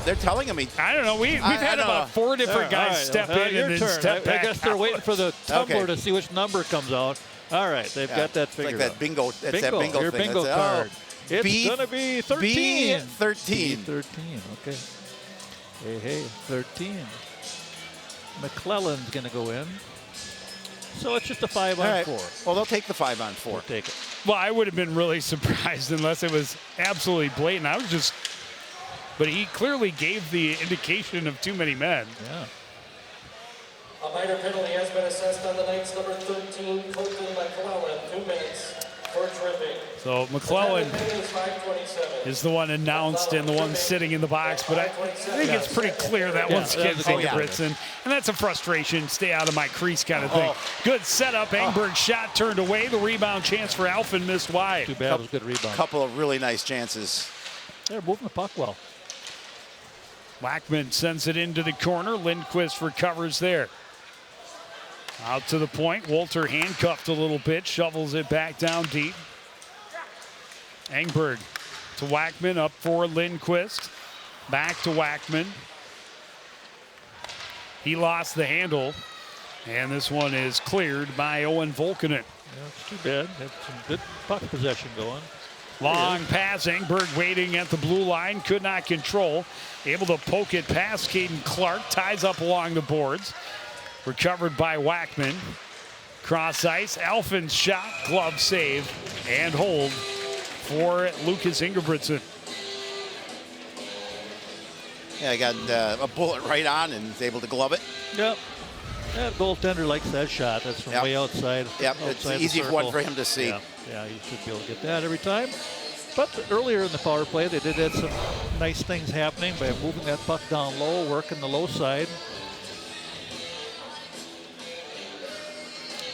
They're telling him. I don't know. We've had about 4 different guys step in and then step back. I guess they're waiting for the tumbler to see which number comes out. All right, they've got that figured out. It's like that bingo. That's that bingo your thing. bingo card. It's going to be 13. B13. B13, okay. Hey, 13. McClellan's going to go in. So it's just a 5-on-4. Well, they'll take the 5-on-4. We'll take it. Well, I would have been really surprised unless it was absolutely blatant. But he clearly gave the indication of too many men. Yeah. A minor penalty has been assessed on the Knights number 13, Colton McClellan, 2 minutes for tripping. So McClellan is the one announced and the one sitting in the box, but I think it's pretty clear that one's against Ingebretson. And that's a frustration, stay out of my crease kind of thing. Good setup, Engberg's shot turned away. The rebound chance for Alfin missed wide. Too bad it was a good rebound. Couple of really nice chances. They're moving the puck well. Wackman sends it into the corner. Lindquist recovers there. Out to the point. Wolter handcuffed a little bit, shovels it back down deep. Engberg to Wackman, up for Lindquist. Back to Wackman. He lost the handle, and this one is cleared by Owen Volkanen. Yeah, it's too bad. Had some good puck possession going. Long pass, Engberg waiting at the blue line, could not control. Able to poke it past Caden Clark, ties up along the boards. Recovered by Wackman. Cross ice, Alfin's shot, glove save, and hold for Lucas Ingebretson. Yeah, I got a bullet right on and is able to glove it. Yep. That goaltender likes that shot. That's from way outside. Yep, it's an easy one for him to see. Yeah, he should be able to get that every time. But earlier in the power play, they did have some nice things happening by moving that puck down low, working the low side.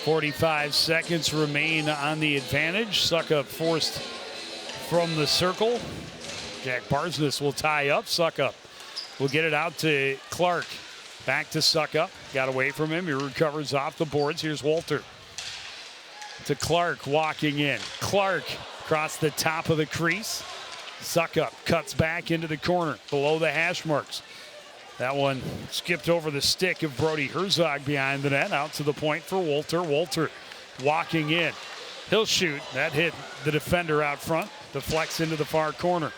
45 seconds remain on the advantage. Suckup forced from the circle. Jack Barsness will tie up. Suckup will get it out to Clark. Back to Suckup. Got away from him. He recovers off the boards. Here's Wolter. To Clark walking in. Clark across the top of the crease. Suckup cuts back into the corner below the hash marks. That one skipped over the stick of Brody Herzog behind the net. Out to the point for Wolter. Wolter walking in. He'll shoot. That hit the defender out front. Deflects into the far corner.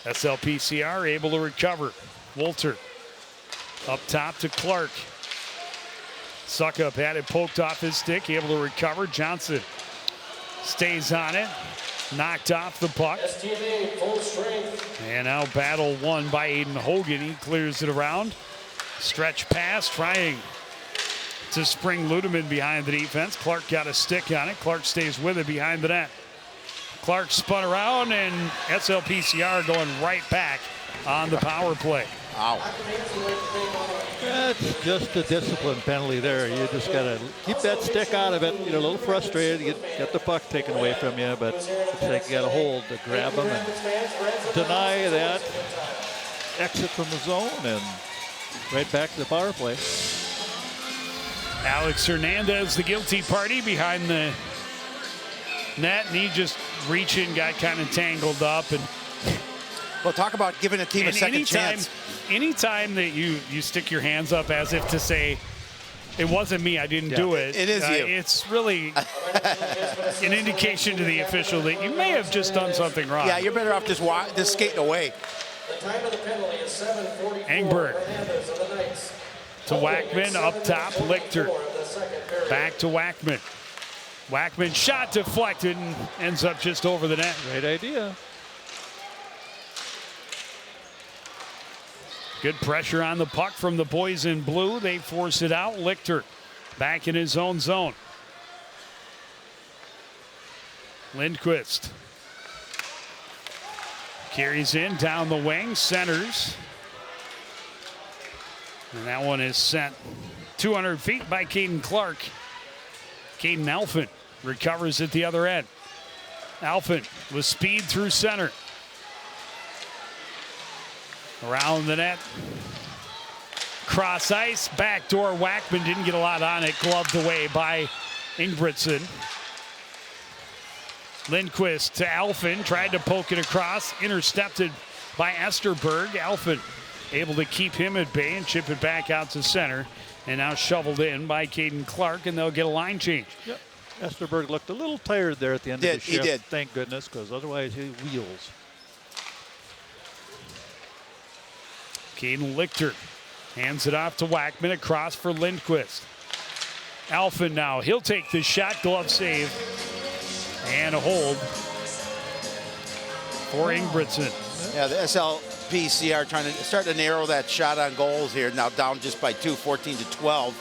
SLPCR able to recover. Wolter up top to Clark. Suckup had it poked off his stick. Able to recover. Johnson stays on it. Knocked off the puck. And now battle won by Aiden Hogan. He clears it around. Stretch pass, trying to spring Ludeman behind the defense. Clark got a stick on it. Clark stays with it behind the net. Clark spun around, and SLPCR going right back on the power play. Wow. That's just a discipline penalty there. You just got to keep that stick out of it. You're a little frustrated. You get the puck taken away from you, but it's like you got to hold to grab them and deny that exit from the zone and right back to the power play. Alex Hernandez, the guilty party behind the net, and he just reaching, got kind of tangled up. And well, talk about giving a team a second chance. Anytime that you stick your hands up as if to say, it wasn't me, I didn't do it. It is you. It's really an indication to the official that you may have just done something wrong. Yeah, you're better off just skating away. The time of the penalty is 7:44. Engberg to Wackman, up top, Lichter. Back to Wackman. Wackman shot deflected and ends up just over the net. Great idea. Good pressure on the puck from the boys in blue. They force it out. Lichter back in his own zone. Lindquist carries in down the wing, centers. And that one is sent 200 feet by Caden Clark. Caden Alphen recovers at the other end. Alphen with speed through center. Around the net. Cross ice, backdoor. Wackman didn't get a lot on it. Gloved away by Ingebrigtsen. Lindquist to Alphen, tried to poke it across, intercepted by Esterberg. Alphen able to keep him at bay and chip it back out to center. And now shoveled in by Caden Clark, and they'll get a line change. Yep. Esterberg looked a little tired there at the end of the shift. He did. Thank goodness, because otherwise he wheels. Caden Lichter hands it off to Wackman, across for Lindquist. Alphen now, he'll take the shot, glove save, and a hold for Ingebrigtsen. Yeah, the SLPCR trying to start to narrow that shot on goals here. Now down just by 2, 14-12.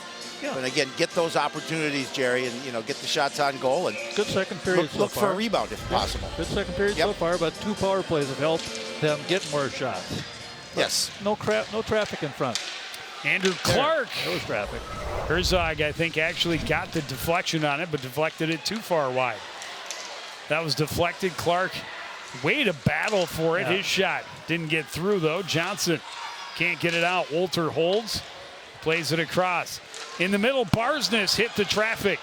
Yeah. But again, get those opportunities, Jerry, and get the shots on goal and Good second period look so far. for a rebound if possible. Good second period so far, but 2 power plays have helped them get more shots. Yes. No traffic in front. Andrew Clark. There was traffic. Herzog, I think, actually got the deflection on it, but deflected it too far wide. That was deflected. Clark, way to battle for it. Yeah. His shot didn't get through, though. Johnson can't get it out. Wolter holds, plays it across. In the middle, Barsness hit the traffic.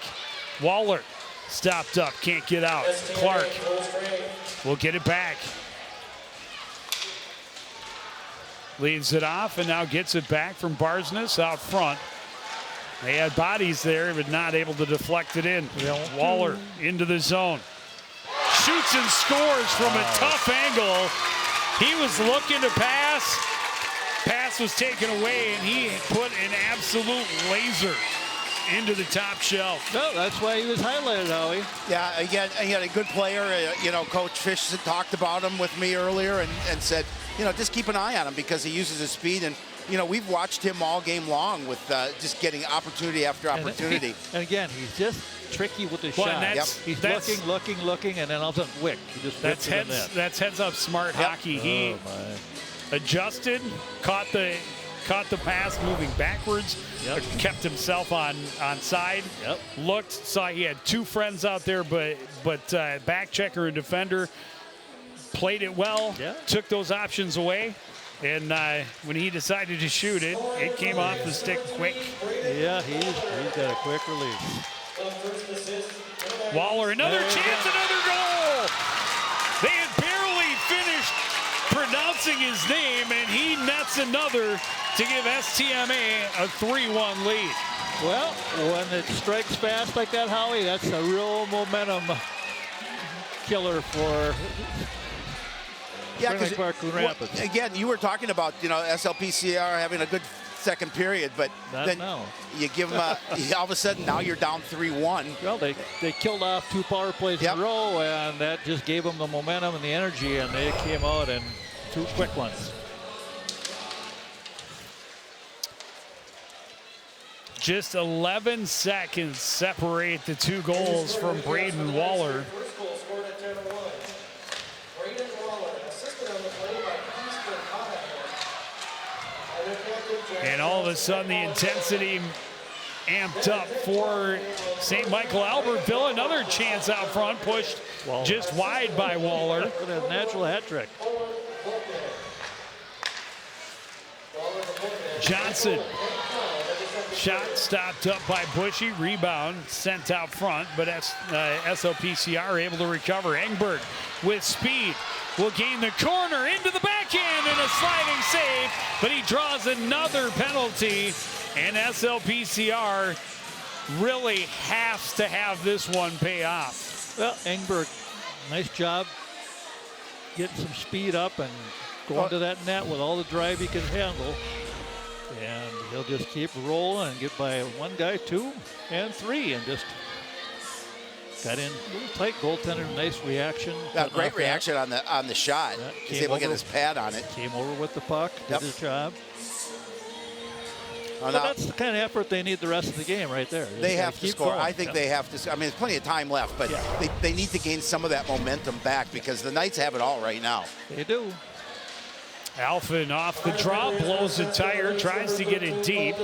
Waller stopped up, can't get out. Clark will get it back. Leads it off and now gets it back from Barsness out front. They had bodies there, but not able to deflect it in. Waller into the zone. Shoots and scores from a tough angle. He was looking to pass. Pass was taken away, and he put an absolute laser into the top shelf. No, that's why he was highlighted, Howie. Yeah, again, he had a good player. Coach Fish talked about him with me earlier and said, just keep an eye on him because he uses his speed. And, we've watched him all game long with just getting opportunity after opportunity. And again, he's just tricky with his shot. He's looking, and then all of a sudden, wick. He just that's heads up smart hockey. He adjusted, caught the pass moving backwards, kept himself on side, looked, saw he had 2 friends out there, but back checker and defender played it well, took those options away, and when he decided to shoot it, it came off the stick quick. Yeah, he's got a quick release. Waller, another chance, another goal! They had barely finished pronouncing his name, and he nets another to give STMA a 3-1 lead. Well, when it strikes fast like that, Howie, that's a real momentum killer for Coon Rapids. Again, you were talking about SLPCR having a good second period, but then you give them all of a sudden now you're down 3-1. Well, they killed off 2 power plays in a row, and that just gave them the momentum and the energy, and they came out in 2 quick ones. Just 11 seconds separate the 2 goals from Braden Waller. And all of a sudden the intensity amped up for St. Michael-Albertville. Another chance out front, pushed just wide by Waller. With a natural hat trick. Johnson. Shot stopped up by Bushy. Rebound sent out front, but SLPCR able to recover. Engberg with speed will gain the corner into the backhand and a sliding save, but he draws another penalty, and SLPCR really has to have this one pay off. Well, Engberg, nice job getting some speed up and going to that net with all the drive he can handle. And he'll just keep rolling and get by 1 guy, 2 and 3, and just Got in a little tight goaltender, nice reaction. Great reaction on the shot. Yeah, He's able to get his pad on it. Came over with the puck, did his job. Oh, But that's the kind of effort they need the rest of the game right there. They have to score. Going. I think they have to. I mean, there's plenty of time left, but they need to gain some of that momentum back because the Knights have it all right now. They do. Alphen off the draw, blows a tire, tries to get it deep.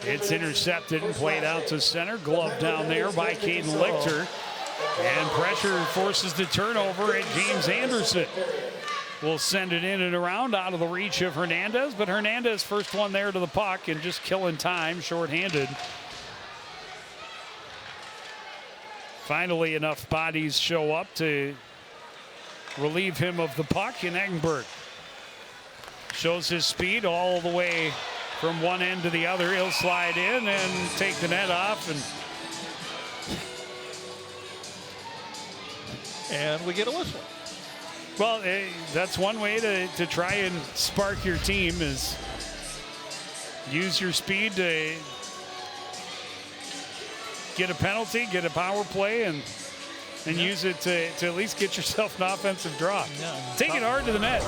It's intercepted and played out to center. Glove down there by Caden Lichter. And pressure forces the turnover at James Anderson. Will send it in and around out of the reach of Hernandez, but Hernandez first one there to the puck and just killing time, shorthanded. Finally, enough bodies show up to relieve him of the puck, and Eggenberg shows his speed all the way from one end to the other. He'll slide in and take the net off, and we get a whistle. Well, that's one way to try and spark your team is use your speed to get a penalty, get a power play, and use it to at least get yourself an offensive draw. Yeah. Take it hard to the net.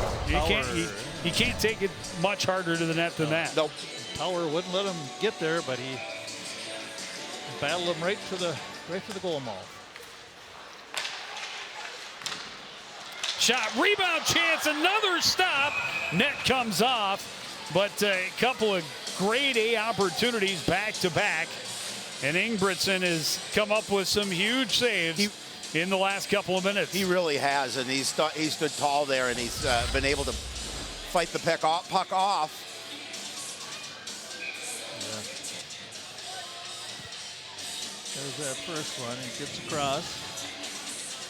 You can't take it much harder to the net than that. Nope. Power wouldn't let him get there, but he battled him right to the goal mouth. Shot, rebound chance, another stop. Net comes off, but a couple of grade A opportunities back to back. And Ingebrigtsen has come up with some huge saves in the last couple of minutes. He really has, and he stood tall there, and he's been able to fight the puck off. There's that first one. He gets across.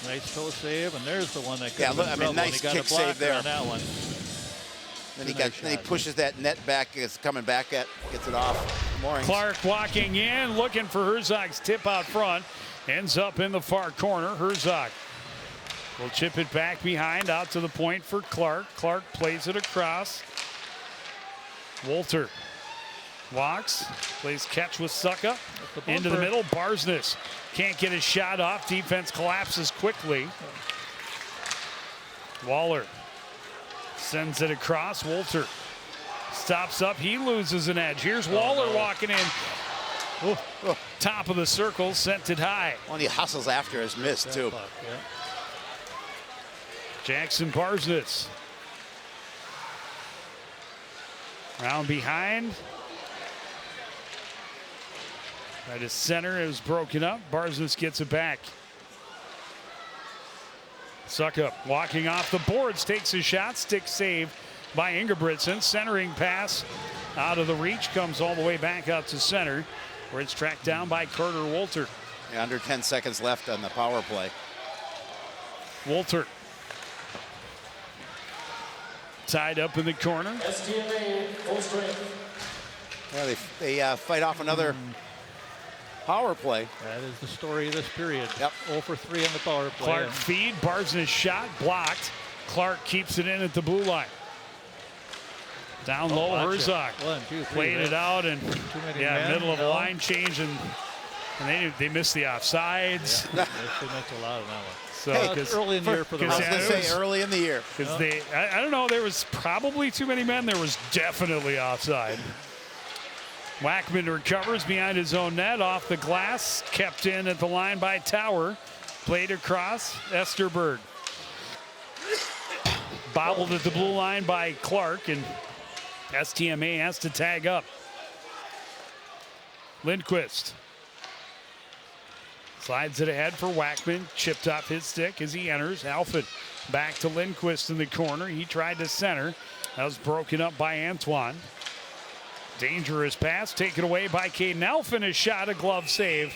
Nice toe save, and there's the one that could have been trouble. Nice he got kick a blocker save there on that one. Then he pushes that net back. It's coming back gets it off. Moorings. Clark walking in, looking for Herzog's tip out front. Ends up in the far corner. Herzog will chip it back behind, out to the point for Clark. Clark plays it across. Wolter walks, plays catch with Sucka. Into the middle, Barsness can't get his shot off. Defense collapses quickly. Waller sends it across. Wolter stops up. He loses an edge. Here's Waller walking in. Top of the circle, sent it high. When he hustles after his miss, too. Jackson Barsnitz. Round behind. Right as center is broken up. Barsnitz gets it back. Suckup walking off the boards, takes a shot, stick save by Ingebrigtsen. Centering pass out of the reach, comes all the way back out to center, where it's tracked down by Carter Wolter. Yeah, under 10 seconds left on the power play. Wolter tied up in the corner. STMA, full strength. Yeah, they fight off another power play. That is the story of this period. Yep. 0 for 3 on the power play. Clark feed, Barsness shot, blocked. Clark keeps it in at the blue line. Down low, Herzog. 1, 2, 3, played it out, and middle of a no. line change, and they missed the offsides. Yeah, they missed a lot of that one. So, It's early in the year for the I was going to say early in the year. Because I don't know, there was probably too many men. There was definitely offside. Wackman recovers behind his own net, off the glass, kept in at the line by Tower. Played across, Esterberg. Bobbled at the blue line by Clark, and STMA has to tag up. Lindquist slides it ahead for Wackman, chipped off his stick as he enters. Alfred back to Lindquist in the corner. He tried to center. That was broken up by Antoine. Dangerous pass taken away by Caden Alphen. A shot, a glove save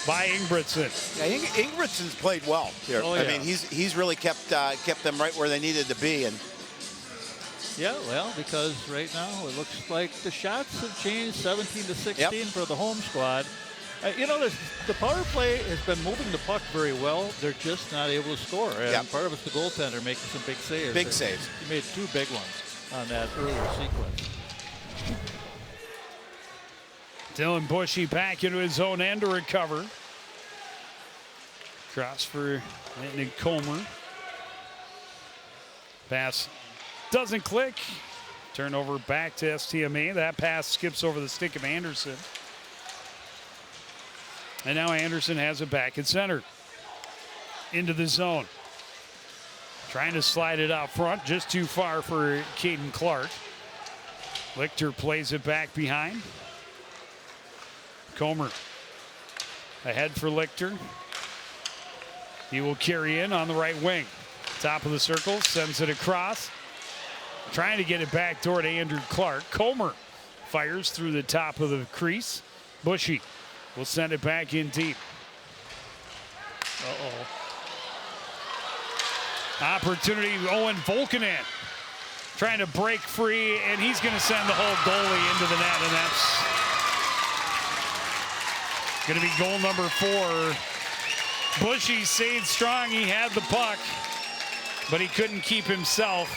by Ingebrigtsen. Yeah, Ingebrigtsen's played well here. Oh, yeah. I mean, he's really kept them right where they needed to be. And yeah, well, because right now it looks like the shots have changed 17 to 16 for the home squad. The power play has been moving the puck very well. They're just not able to score. And part of it's the goaltender making some big saves. Big saves. He made 2 big ones on that earlier sequence. Dylan Bushy back into his own end to recover. Cross for Nick Comer. Pass doesn't click. Turnover back to STMA. That pass skips over the stick of Anderson. And now Anderson has it back at center. Into the zone. Trying to slide it out front, just too far for Caden Clark. Lichter plays it back behind. Comer ahead for Lichter. He will carry in on the right wing. Top of the circle, sends it across. Trying to get it back toward Andrew Clark. Comer fires through the top of the crease. Bushy will send it back in deep. Opportunity, Owen Volkanen trying to break free, and he's going to send the whole goalie into the net, and that's going to be goal number 4. Bushy stayed strong. He had the puck, but he couldn't keep himself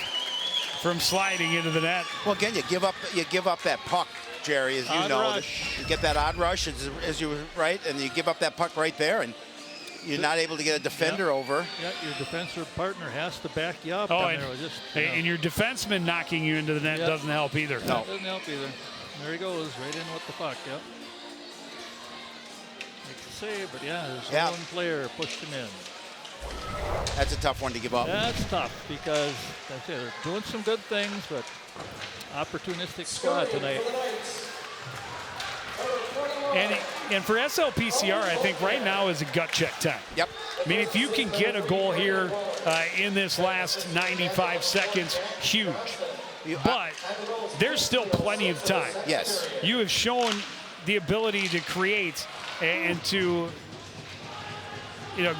from sliding into the net. Well, again, you give up that puck, Jerry, as you know. You get that odd rush, as you right, and you give up that puck right there, and you're not able to get a defender over. Yeah, your defensive partner has to back you up. And your defenseman knocking you into the net doesn't help either. No, doesn't help either. There he goes, right in with the puck. Yep. Makes a save, but there's one player pushed him in. That's a tough one to give up. That's tough because they're doing some good things, but opportunistic squad tonight. And for SLPCR, I think right now is a gut check time. Yep. I mean, if you can get a goal here in this last 95 seconds, huge. But there's still plenty of time. Yes. You have shown the ability to create and to,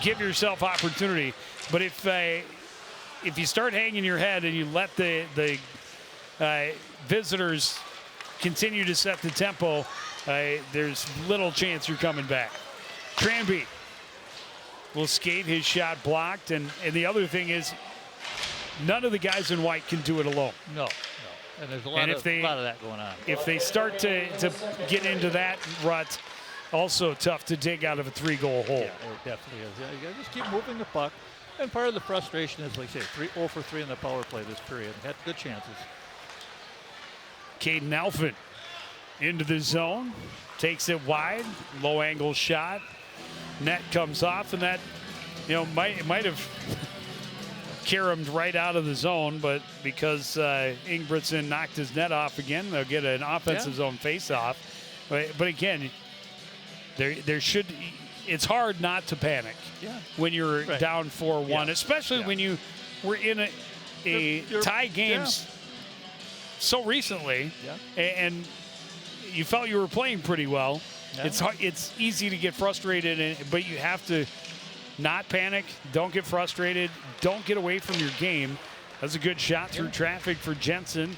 give yourself opportunity. But if you start hanging your head and you let the visitors continue to set the tempo, there's little chance you're coming back. Tranby will skate, his shot blocked, and the other thing is none of the guys in white can do it alone. No. And there's a lot of that going on. If they start to get into that rut, also tough to dig out of a 3-goal hole. Yeah, it definitely is. Yeah, you got to just keep moving the puck. And part of the frustration is, like I say, 0 for 3 in the power play this period. Had good chances. Caden Alphin into the zone, takes it wide, low angle shot. Net comes off, and that, might have caromed right out of the zone, but because Ingebrigtsen knocked his net off again, they'll get an offensive zone face-off. But again, there should. It's hard not to panic when you're down 4-1, especially when you were in a tie games so recently, and you felt you were playing pretty well. It's hard, it's easy to get frustrated, but you have to not panic. Don't get frustrated. Don't get away from your game. That's a good shot through traffic for Jensen.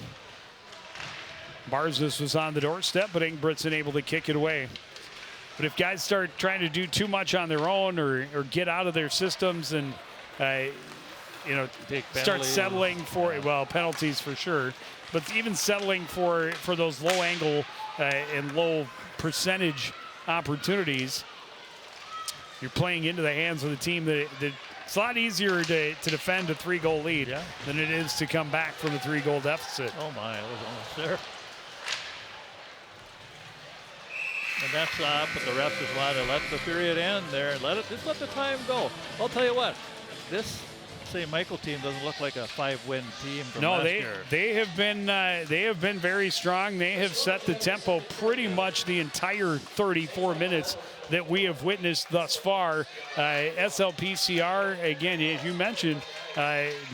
Barzis was on the doorstep, but Ingebrigtsen able to kick it away. But if guys start trying to do too much on their own or get out of their systems and start settling for penalties for sure, but even settling for those low angle and low percentage opportunities, you're playing into the hands of the team that it's a lot easier to defend a 3-goal lead than it is to come back from a 3-goal deficit. Oh my, it was almost there. And that's up, but the ref just wanted to let the period end there and just let the time go. I'll tell you what, this St. Michael team doesn't look like a 5-win team from last year. They have been very strong. They have set the tempo pretty much the entire 34 minutes that we have witnessed thus far. SLPCR, again, as you mentioned,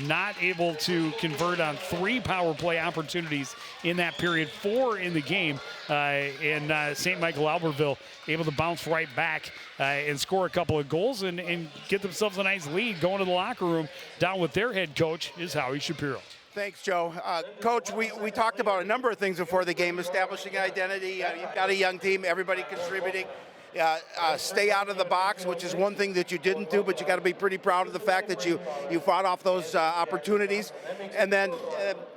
not able to convert on 3 power play opportunities in that period, 4 in the game. And St. Michael-Albertville able to bounce right back and score a couple of goals and get themselves a nice lead going to the locker room. Down with their head coach is Howie Shapiro. Thanks, Joe. Coach, we talked about a number of things before the game, establishing identity. You've got a young team, everybody contributing. Stay out of the box, which is one thing that you didn't do, but you got to be pretty proud of the fact that you fought off those opportunities. And then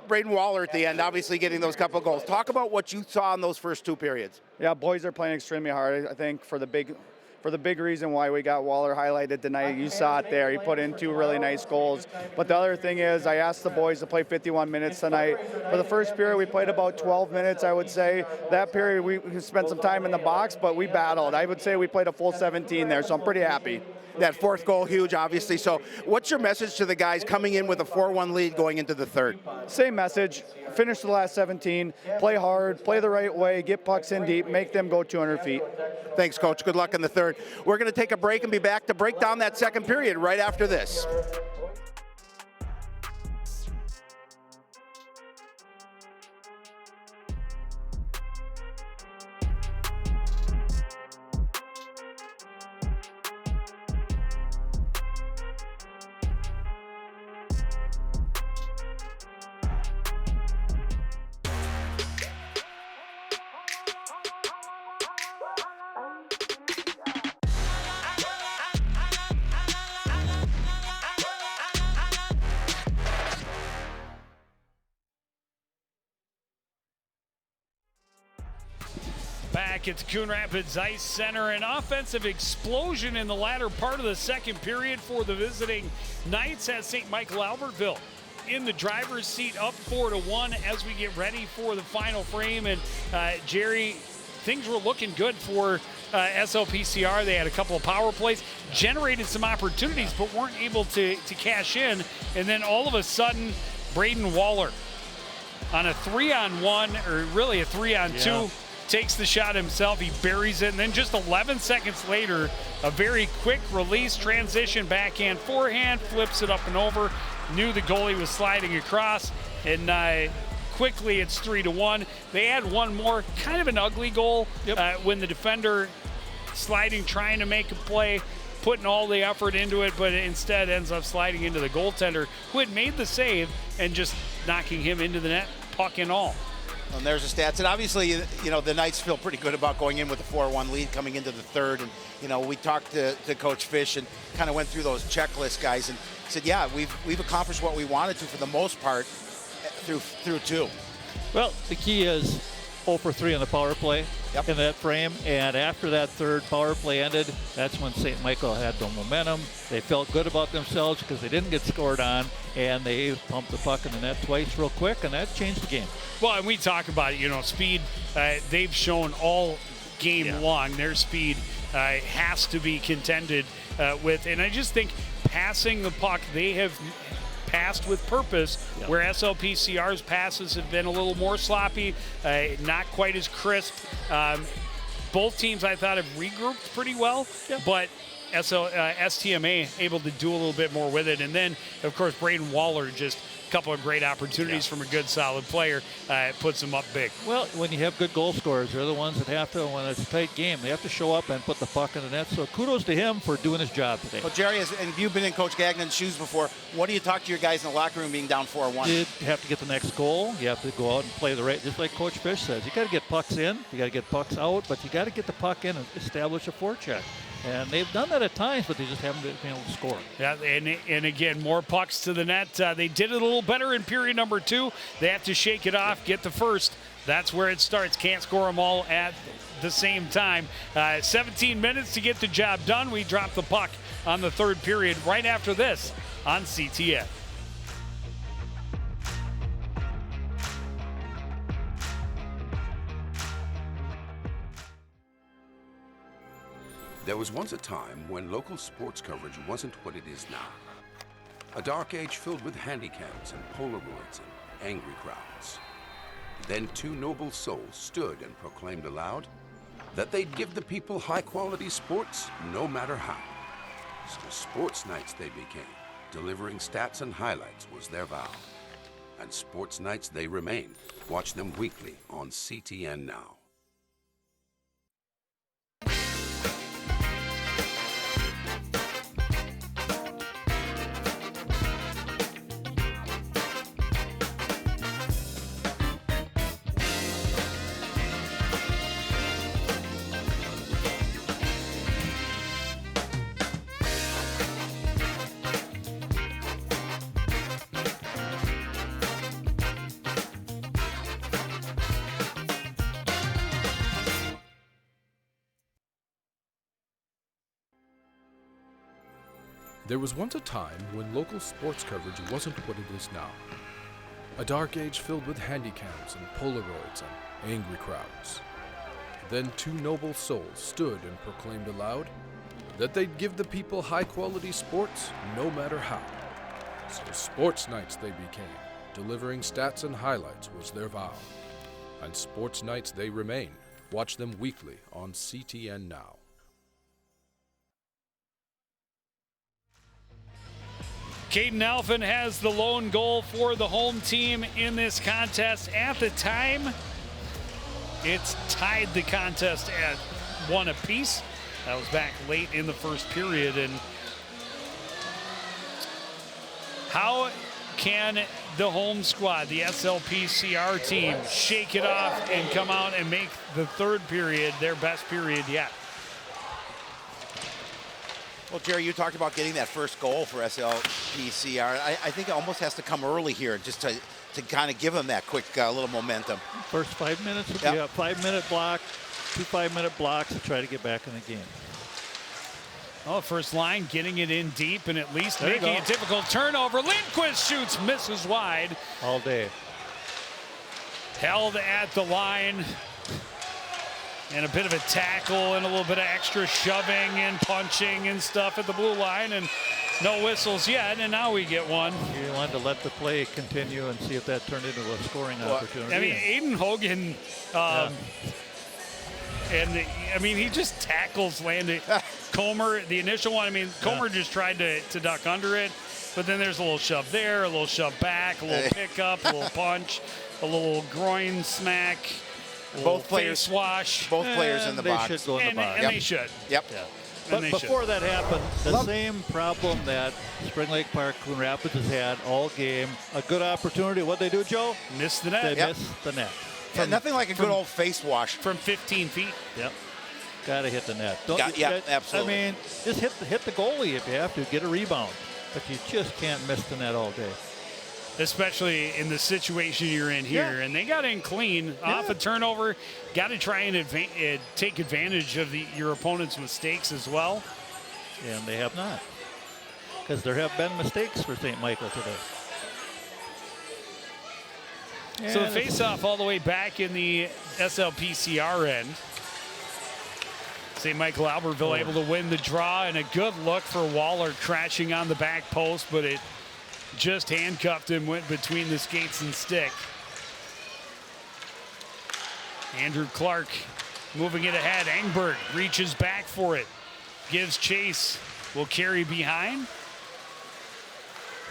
Braden Waller at the end, obviously getting those couple of goals. Talk about what you saw in those first 2 periods. Yeah, boys are playing extremely hard. I think for the big for the big reason why we got Waller highlighted tonight. You saw it there. He put in 2 really nice goals. But the other thing is I asked the boys to play 51 minutes tonight. For the first period, we played about 12 minutes, I would say. That period, we spent some time in the box, but we battled. I would say we played a full 17 there, so I'm pretty happy. That fourth goal, huge, obviously. So what's your message to the guys coming in with a 4-1 lead going into the third? Same message. Finish the last 17, play hard, play the right way, get pucks in deep, make them go 200 feet. Thanks, Coach. Good luck in the third. We're going to take a break and be back to break down that second period right after this. Back at the Coon Rapids Ice Center, an offensive explosion in the latter part of the second period for the visiting Knights has St. Michael-Albertville in the driver's seat, up 4-1 as we get ready for the final frame. And Jerry, things were looking good for SLPCR. They had a couple of power plays, generated some opportunities, but weren't able to cash in. And then all of a sudden, Braden Waller on a 3-on-1, or really a 3-on-2, takes the shot himself. He buries it, and then just 11 seconds later, a very quick release, transition, backhand, forehand, flips it up and over. Knew the goalie was sliding across, and quickly it's 3-1. They had one more, kind of an ugly goal when the defender sliding, trying to make a play, putting all the effort into it, but instead ends up sliding into the goaltender, who had made the save, and just knocking him into the net, puck and all. And there's the stats. And obviously, you know, the Knights feel pretty good about going in with a 4-1 lead coming into the third. And, you know, we talked to Coach Fish and kind of went through those checklists, guys, and said, yeah, we've accomplished what we wanted to for the most part through 2. Well, the key is 0 for 3 on the power play in that frame. And after that third power play ended, that's when St. Michael had the momentum. They felt good about themselves because they didn't get scored on, and they pumped the puck in the net twice real quick, and that changed the game. Well, and we talk about it, you know, speed. They've shown all game long their speed has to be contended with. And I just think passing the puck, they have passed with purpose, where SLPCR's passes have been a little more sloppy, not quite as crisp. Both teams, I thought, have regrouped pretty well, but STMA able to do a little bit more with it. And then, of course, Braden Waller, just a couple of great opportunities from a good, solid player, puts them up big. Well, when you have good goal scorers, they're the ones that have to, when it's a tight game, they have to show up and put the puck in the net. So kudos to him for doing his job today. Well, Jerry, and you've been in Coach Gagnon's shoes before. What do you talk to your guys in the locker room being down 4-1? You have to get the next goal. You have to go out and play the right, just like Coach Fish says. You got to get pucks in, you got to get pucks out, but you got to get the puck in and establish a forecheck. And they've done that at times, but they just haven't been able to score. Yeah, and again, more pucks to the net. They did it a little better in period number 2. They have to shake it off, get the first. That's where it starts. Can't score them all at the same time. 17 minutes to get the job done. We drop the puck on the third period right after this on CTN. There was once a time when local sports coverage wasn't what it is now. A dark age filled with handicaps and Polaroids and angry crowds. Then 2 noble souls stood and proclaimed aloud that they'd give the people high-quality sports no matter how. So Sports Nights they became. Delivering stats and highlights was their vow. And Sports Nights they remain. Watch them weekly on CTN Now. There was once a time when local sports coverage wasn't what it is now. A dark age filled with handycams and Polaroids and angry crowds. Then two noble souls stood and proclaimed aloud that they'd give the people high-quality sports no matter how. So sports nights they became. Delivering stats and highlights was their vow. And sports nights they remain. Watch them weekly on CTN Now. Caden Alphen has the lone goal for the home team in this contest. At the time, it's tied the contest at 1 apiece. That was back late in the first period. And how can the home squad, the SLPCR team, shake it off and come out and make the third period their best period yet? Well, Jerry, you talked about getting that first goal for SLPCR. I think it almost has to come early here just to kind of give them that quick little momentum. First 5 minutes, yep. Yeah, 5-minute block, 2 5-minute blocks to try to get back in the game. Oh, first line getting it in deep and at least making a difficult turnover. Lindquist shoots, misses wide. All day. Held at the line. And a bit of a tackle and a little bit of extra shoving and punching and stuff at the blue line, and no whistles yet, and now we get one. You wanted to let the play continue and see if that turned into a scoring opportunity. I mean, Aiden Hogan, and he just tackles Landon Comer. The initial one, Comer just tried to duck under it, but then there's a little shove there, a little shove back, a little pickup, a little punch, a little groin smack. Both players wash. Both players in the box. Should go in the box. And they should. Yep. Yeah. But before that happened, the same problem that Spring Lake Park, Coon Rapids has had all game. A good opportunity. What'd they do, Joe? Missed the net. They missed the net. Yeah, nothing like a good old face wash. From 15 feet. Yep. Got to hit the net. Absolutely. Just hit the goalie if you have to. Get a rebound. But you just can't miss the net all day. Especially in the situation you're in here. Yeah. And they got in clean off a turnover. Got to try and take advantage of your opponent's mistakes as well. And they have not. Because there have been mistakes for St. Michael today. Yeah, so the face-off all the way back in the SLPCR end. St. Michael-Albertville able to win the draw, and a good look for Waller crashing on the back post, but it just handcuffed him, went between the skates and stick. Andrew Clark moving it ahead. Engberg reaches back for it. Gives chase. Will carry behind.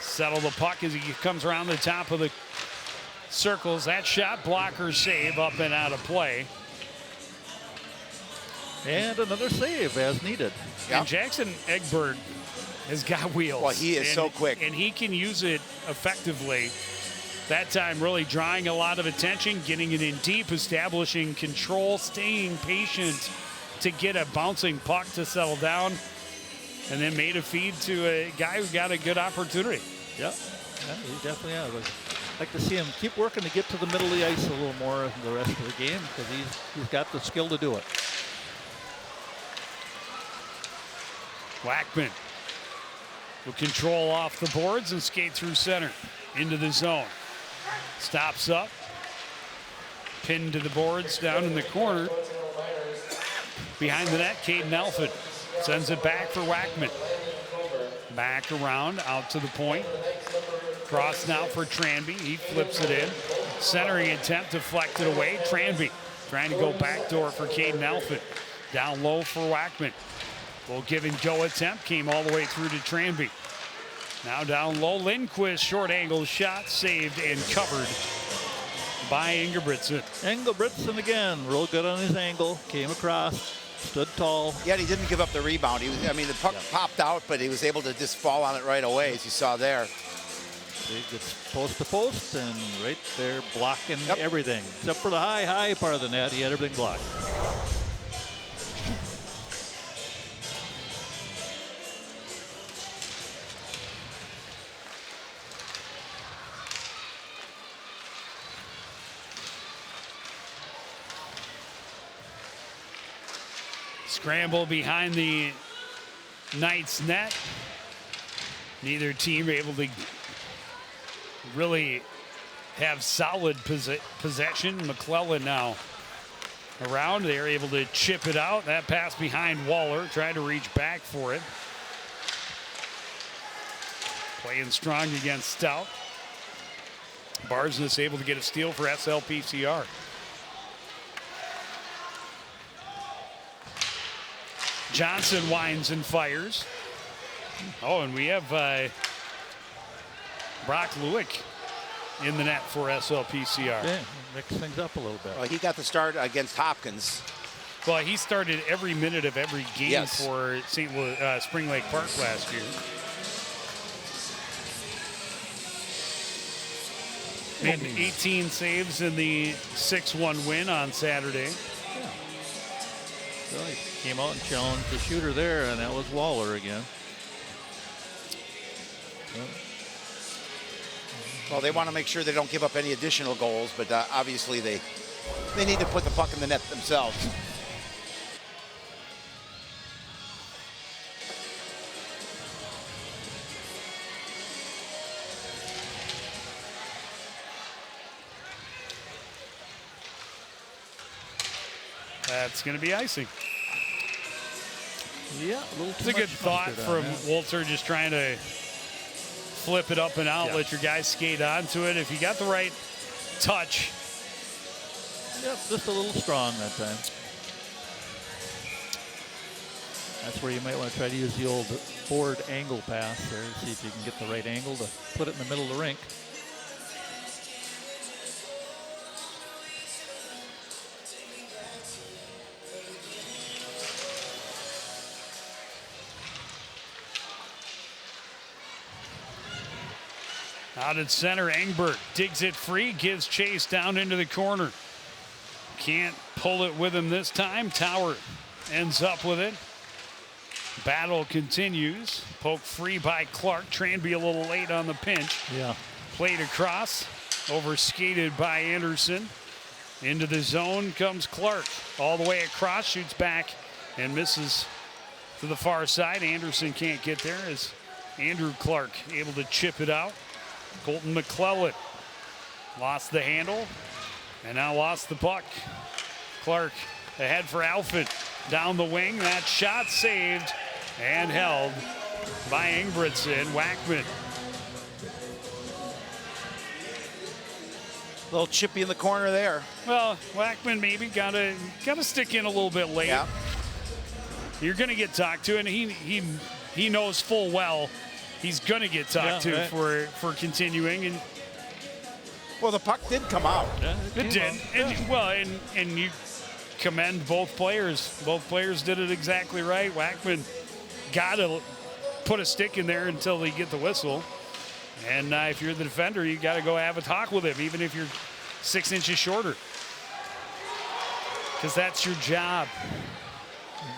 Settle the puck as he comes around the top of the circles. That shot blocker save up and out of play. And another save as needed. And Jackson Engberg has got wheels. Well, he is so quick. And he can use it effectively. That time really drawing a lot of attention, getting it in deep, establishing control, staying patient to get a bouncing puck to settle down, and then made a feed to a guy who got a good opportunity. Yep. Yeah, he definitely has. I'd like to see him keep working to get to the middle of the ice a little more the rest of the game, because he's got the skill to do it. Blackman will control off the boards and skate through center into the zone. Stops up. Pinned to the boards down in the corner. Behind the net, Caden Alphen sends it back for Wackman. Back around, out to the point. Cross now for Tranby. He flips it in. Centering attempt, deflected away. Tranby trying to go backdoor for Caden Alphen. Down low for Wackman. Will give and go attempt, came all the way through to Tranby. Now down low, Lindquist, short angle shot, saved and covered by Ingebrigtsen. Ingebrigtsen again, real good on his angle, came across, stood tall. Yeah, he didn't give up the rebound. The puck popped out, but he was able to just fall on it right away, as you saw there. He gets post to post and right there blocking everything. Except for the high part of the net, he had everything blocked. Scramble behind the Knights net. Neither team able to really have solid possession. McClellan now around. They're able to chip it out. That pass behind Waller. Trying to reach back for it. Playing strong against Stout. Barsness able to get a steal for SLPCR. Johnson winds and fires. Oh, and we have Brock Lewick in the net for SLPCR. Yeah, mix things up a little bit. Well, he got the start against Hopkins. Well, he started every minute of every game Yes. for St. Louis, Spring Lake Park last year. Made 18 saves in the 6-1 win on Saturday. Yeah. So he came out and challenged the shooter there, and that was Waller again. Well, they want to make sure they don't give up any additional goals, but obviously they need to put the puck in the net themselves. That's going to be icing. Yeah, a little too It's a good much thought mustard from on that. Walter, just trying to flip it up and out, let your guys skate onto it. If you got the right touch. Yep, just a little strong that time. That's where you might want to try to use the old forward angle pass there, see if you can get the right angle to put it in the middle of the rink. Out at center, Engbert digs it free, gives chase down into the corner. Can't pull it with him this time. Tower ends up with it. Battle continues. Poke free by Clark. Tranby a little late on the pinch. Yeah. Played across. Over-skated by Anderson. Into the zone comes Clark. All the way across, shoots back and misses to the far side. Anderson can't get there as Andrew Clark able to chip it out. Colton McClellan lost the handle and now lost the puck. Clark ahead for Alford. Down the wing, that shot saved and held by Ingebrigtsen. Wackman. A little chippy in the corner there. Well, Wackman maybe gotta stick in a little bit late. Yeah. You're gonna get talked to, and he knows full well he's gonna get talked to right. for continuing. And Well, the puck did come out. Yeah, it did. And, well, and you commend both players. Both players did it exactly right. Wackman got to put a stick in there until they get the whistle. And if you're the defender, you got to go have a talk with him, even if you're 6 inches shorter. Because that's your job.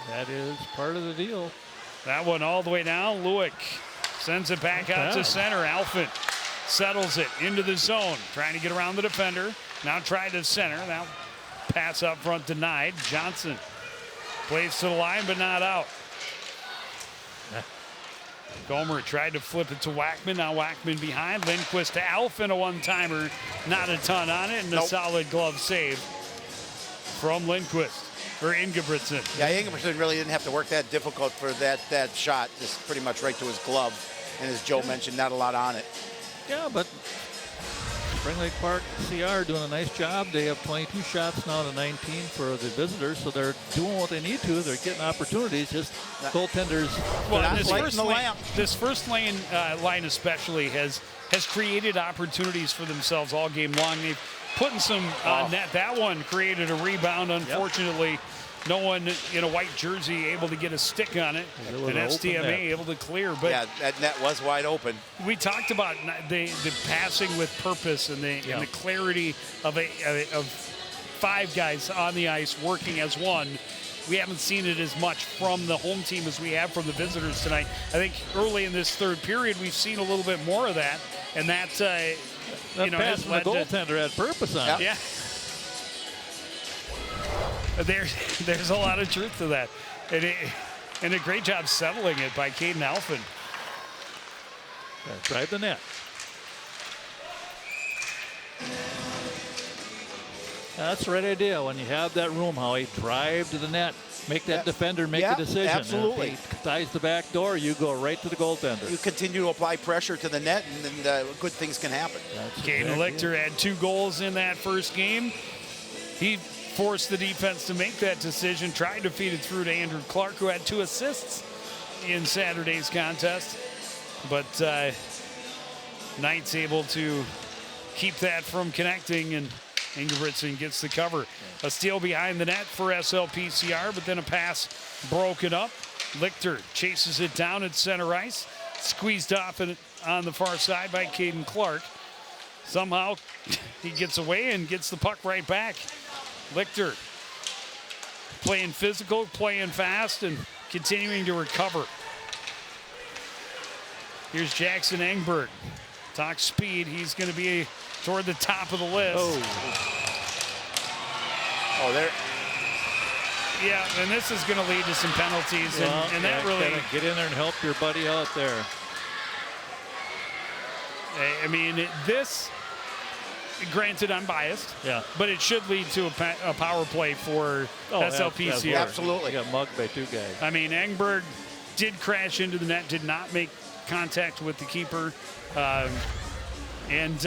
That is part of the deal. That one all the way down. Lewick sends it back out to center. Alfin settles it into the zone, trying to get around the defender. Now tried to center. Now pass up front denied. Johnson plays to the line, but not out. Gomer tried to flip it to Wackman. Now Wackman behind. Lindquist to Alfin, a one-timer. Not a ton on it, and a solid glove save from Lindquist. Or Ingebrigtsen. Yeah, Ingebrigtsen really didn't have to work that difficult for that shot. Just pretty much right to his glove. And as Joe mentioned, not a lot on it. Yeah, but Spring Lake Park CR doing a nice job. They have 22 shots now to 19 for the visitors, so they're doing what they need to. They're getting opportunities. Just goaltenders. Well, this first lane line especially has created opportunities for themselves all game long. They've put in some net. That one created a rebound. Unfortunately, no one in a white jersey able to get a stick on it. And STMA able to clear. But yeah, that net was wide open. We talked about the passing with purpose and the clarity of five guys on the ice working as one. We haven't seen it as much from the home team as we have from the visitors tonight. I think early in this third period, we've seen a little bit more of that, and that pass from the goaltender had purpose on it. Yeah. There's a lot of truth to that. And a great job settling it by Caden Alfin. Drive the net. That's the right idea. When you have that room, Howie, drive to the net. Make that defender make a decision. Absolutely. If he ties the back door, you go right to the goaltender. You continue to apply pressure to the net, and then good things can happen. Caden Lichter had 2 goals in that first game. He forced the defense to make that decision, tried to feed it through to Andrew Clark, who had 2 assists in Saturday's contest. But Knight's able to keep that from connecting, and Ingebrigtsen gets the cover. A steal behind the net for SLPCR, but then a pass broken up. Lichter chases it down at center ice. Squeezed off on the far side by Caden Clark. Somehow he gets away and gets the puck right back. Lichter playing physical, playing fast, and continuing to recover. Here's Jackson Engberg. Talk speed. He's going to be toward the top of the list. Oh, there. Yeah, and this is going to lead to some penalties, and that really... Get in there and help your buddy out there. I mean, this, granted, I'm biased, but it should lead to a power play for SLPCR. Absolutely. You got mugged by 2 guys. I mean, Engberg did crash into the net, did not make contact with the keeper, and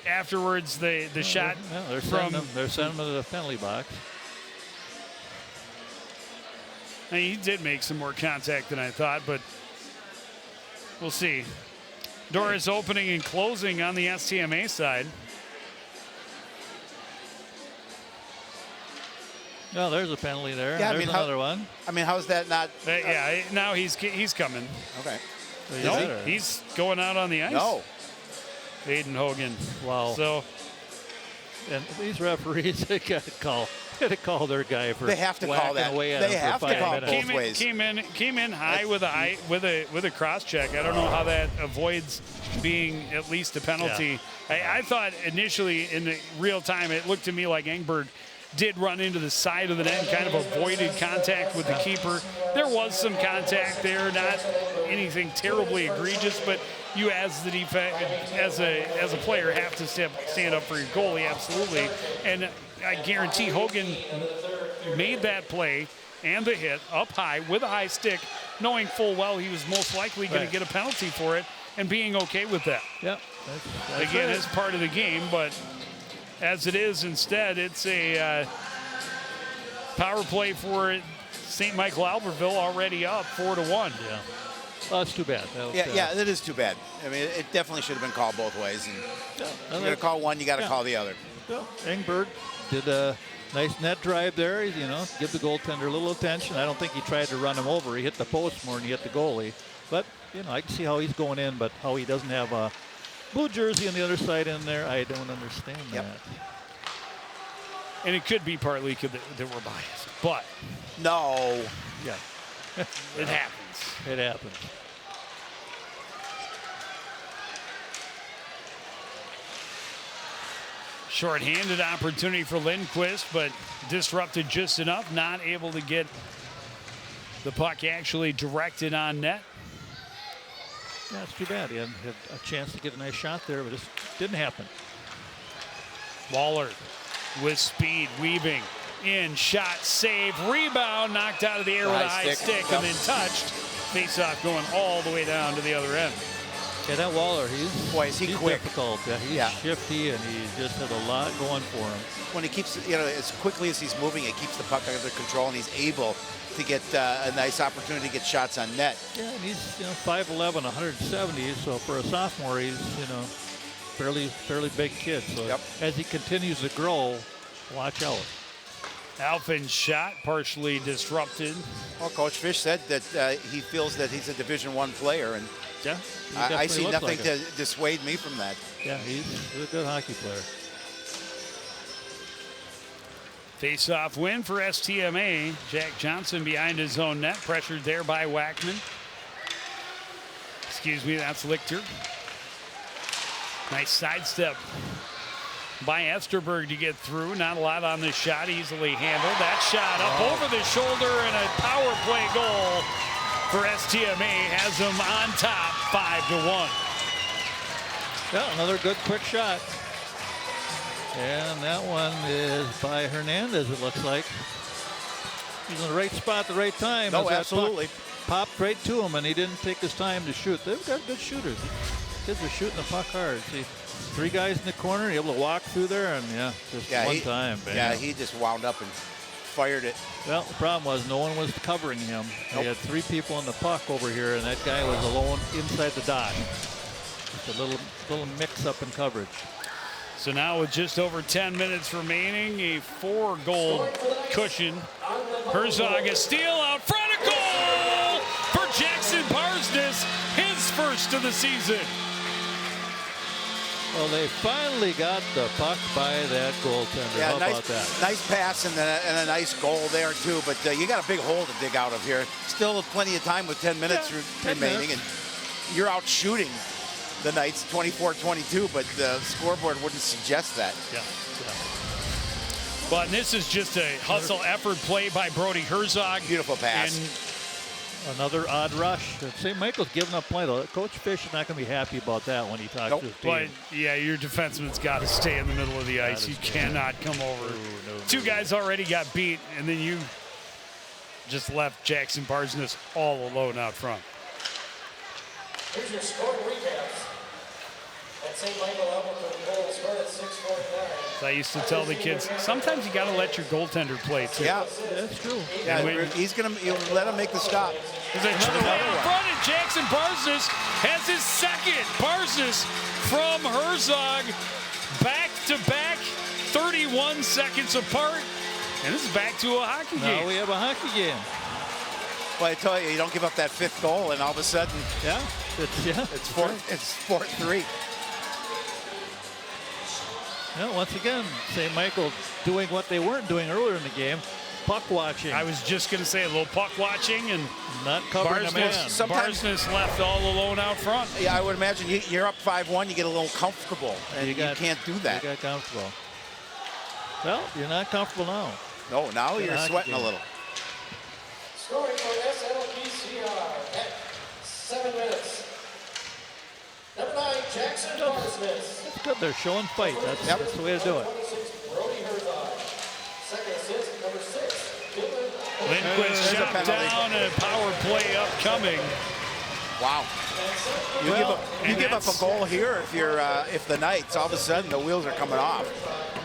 afterwards the shot they're sending him to the penalty box. I mean, he did make some more contact than I thought, but we'll see. Doors opening and closing on the STMA side. No, there's a penalty there. Yeah, there's another one. I mean, how's that not? Yeah, now he's coming. Okay. No, he's going out on the ice. No. Aiden Hogan. Wow. So, and these referees, they got to call their guy for. They have to call that. Away at They him have for to 5 call minutes. both ways. Came in high with a cross check. I don't know how that avoids being at least a penalty. Yeah. I thought initially in the real time it looked to me like Engberg did run into the side of the net and kind of avoided contact with the keeper. There was some contact there, not anything terribly egregious, but you as the defense, as a player, have to stand up for your goalie, absolutely. And I guarantee Hogan made that play and the hit up high with a high stick, knowing full well he was most likely going to get a penalty for it, and being okay with that. Yep. Again, it's part of the game, but as it is, instead, it's a power play for St. Michael-Albertville, already up 4-1. Yeah. Well, that's too bad. That is too bad. I mean, it definitely should have been called both ways. And you got to call one, you got to call the other. Well, Engberg did a nice net drive there. Give the goaltender a little attention. I don't think he tried to run him over. He hit the post more than he hit the goalie. But, I can see how he's going in, but how he doesn't have a blue jersey on the other side in there, I don't understand that. And it could be partly that we're biased, but no. Yeah. It happens. It happens. Short-handed opportunity for Lindquist, but disrupted just enough, not able to get the puck actually directed on net. Yeah, it's too bad. He had a chance to get a nice shot there, but it just didn't happen. Waller with speed, weaving in, shot, save, rebound, knocked out of the air with a high stick and then touched. Face-off going all the way down to the other end. Yeah, that Waller, he's quick. Difficult. Yeah, he's shifty, and he just has a lot going for him. When he keeps, as quickly as he's moving, it keeps the puck under control, and he's able to get a nice opportunity to get shots on net. Yeah, and he's 5'11", 170, so for a sophomore, he's fairly big kid. So as he continues to grow, watch out. Alphin's shot partially disrupted. Well, Coach Fish said that he feels that he's a Division I player, and yeah, I see nothing to dissuade me from that. Yeah, he's a good hockey player. Face-off win for STMA. Jack Johnson behind his own net, pressured there by Wackman. Excuse me, that's Lichter. Nice sidestep by Esterberg to get through. Not a lot on this shot, easily handled. That shot up over the shoulder and a power play goal for STMA has them on top 5-1. Yeah, another good quick shot. And that one is by Hernandez, it looks like. He's in the right spot at the right time. No, absolutely. Popped right to him, and he didn't take his time to shoot. They've got good shooters. Kids are shooting the puck hard. See, 3 guys in the corner, able to walk through there, and just one time. Bam. Yeah, he just wound up and fired it. Well, the problem was no one was covering him. Nope. He had 3 people in the puck over here, and that guy was alone inside the dot. Just a little mix-up in coverage. So now with just over 10 minutes remaining, a 4-goal cushion. Herzog a steal out front, of goal for Jackson Parsness, his first of the season. Well, they finally got the puck by that goaltender. Yeah, How nice, about that? nice pass and a nice goal there too. But you got a big hole to dig out of here. Still plenty of time with 10 minutes remaining, and you're out shooting the Knights 24-22, but the scoreboard wouldn't suggest that. Yeah. But this is just a hustle effort play by Brody Herzog. Beautiful pass. And another odd rush. St. Michael's giving up play. Coach Fish is not going to be happy about that when he talks to his team. But yeah, your defenseman's got to stay in the middle of the ice. You cannot come over. No. 2 guys already got beat, and then you just left Jackson Parsness all alone out front. Here's your scoring recaps. At St. Michael-Albertville, goals scored at 6:49. So I used to tell the kids, sometimes you got to let your goaltender play too. Yeah, That's true. yeah. You'll let him make the stop. There's another one out front, and Jackson Parsness has his second. Parsness from Herzog, back-to-back, 31 seconds apart. And this is back to a hockey game. Now we have a hockey game. Well, I tell you don't give up that 5th goal, and all of a sudden, it's 4-3. Yeah, once again, St. Michael doing what they weren't doing earlier in the game, puck watching. I was just going to say a little puck watching, and not covering the man. Parsness left all alone out front. Yeah, I would imagine you're up 5-1, you get a little comfortable, and you can't do that. You got comfortable. Well, you're not comfortable now. No, now you're sweating a little. Scoring for SLPCR at 7 minutes. Number 9, Jackson Parsness. That's good. They're showing fight. That's the way to do it. 26, Brody Herzog. Second assist, number 6, Dylan. Lindquist shot down, and a power play upcoming. Wow. You give up a goal here if the Knights, all of a sudden the wheels are coming off.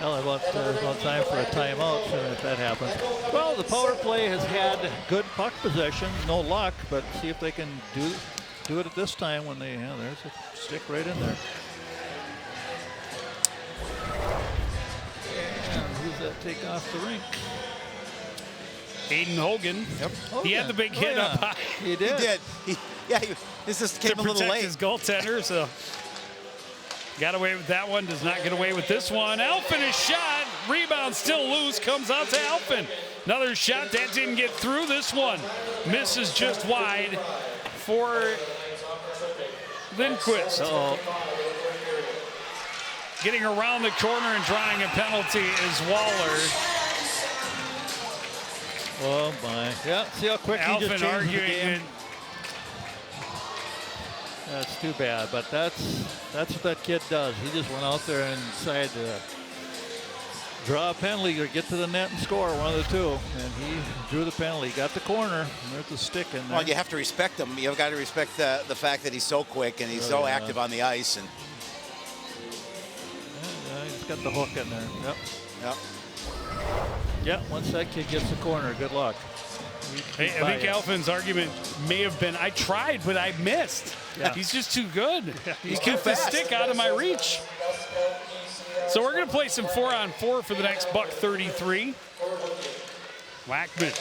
Well, there's no time for a timeout if that happens. Well, the power play has had good puck possession, no luck, but see if they can do it at this time when there's a stick right in there. And who's that take off the rink? Aiden Hogan. Yep. He had the big hit up high. He did. This just came a little protect late. his goaltender, so got away with that one. Does not get away with this one. Alphen is shot. Rebound still loose. Comes out to Alphen. Another shot that didn't get through. This one misses just wide for Lindquist. Getting around the corner and drawing a penalty is Waller. Oh my! Yeah, see how quick he just Alphen changed the game. arguing. That's too bad, but that's what that kid does. He just went out there and decided to draw a penalty or get to the net and score, one of the two. And he drew the penalty, got the corner, and there's the stick in there. Well, you have to respect him. You've got to respect the fact that he's so quick and he's so active on the ice. And he's got the hook in there. Yep. Yep. Yeah, once that kid gets the corner, good luck. Hey, I think Alphen's argument may have been, I tried, but I missed. Yeah. He's just too good. He too kept the fast. stick out of my reach. So we're going to play some 4-on-4 for the next $1.33. Wackman.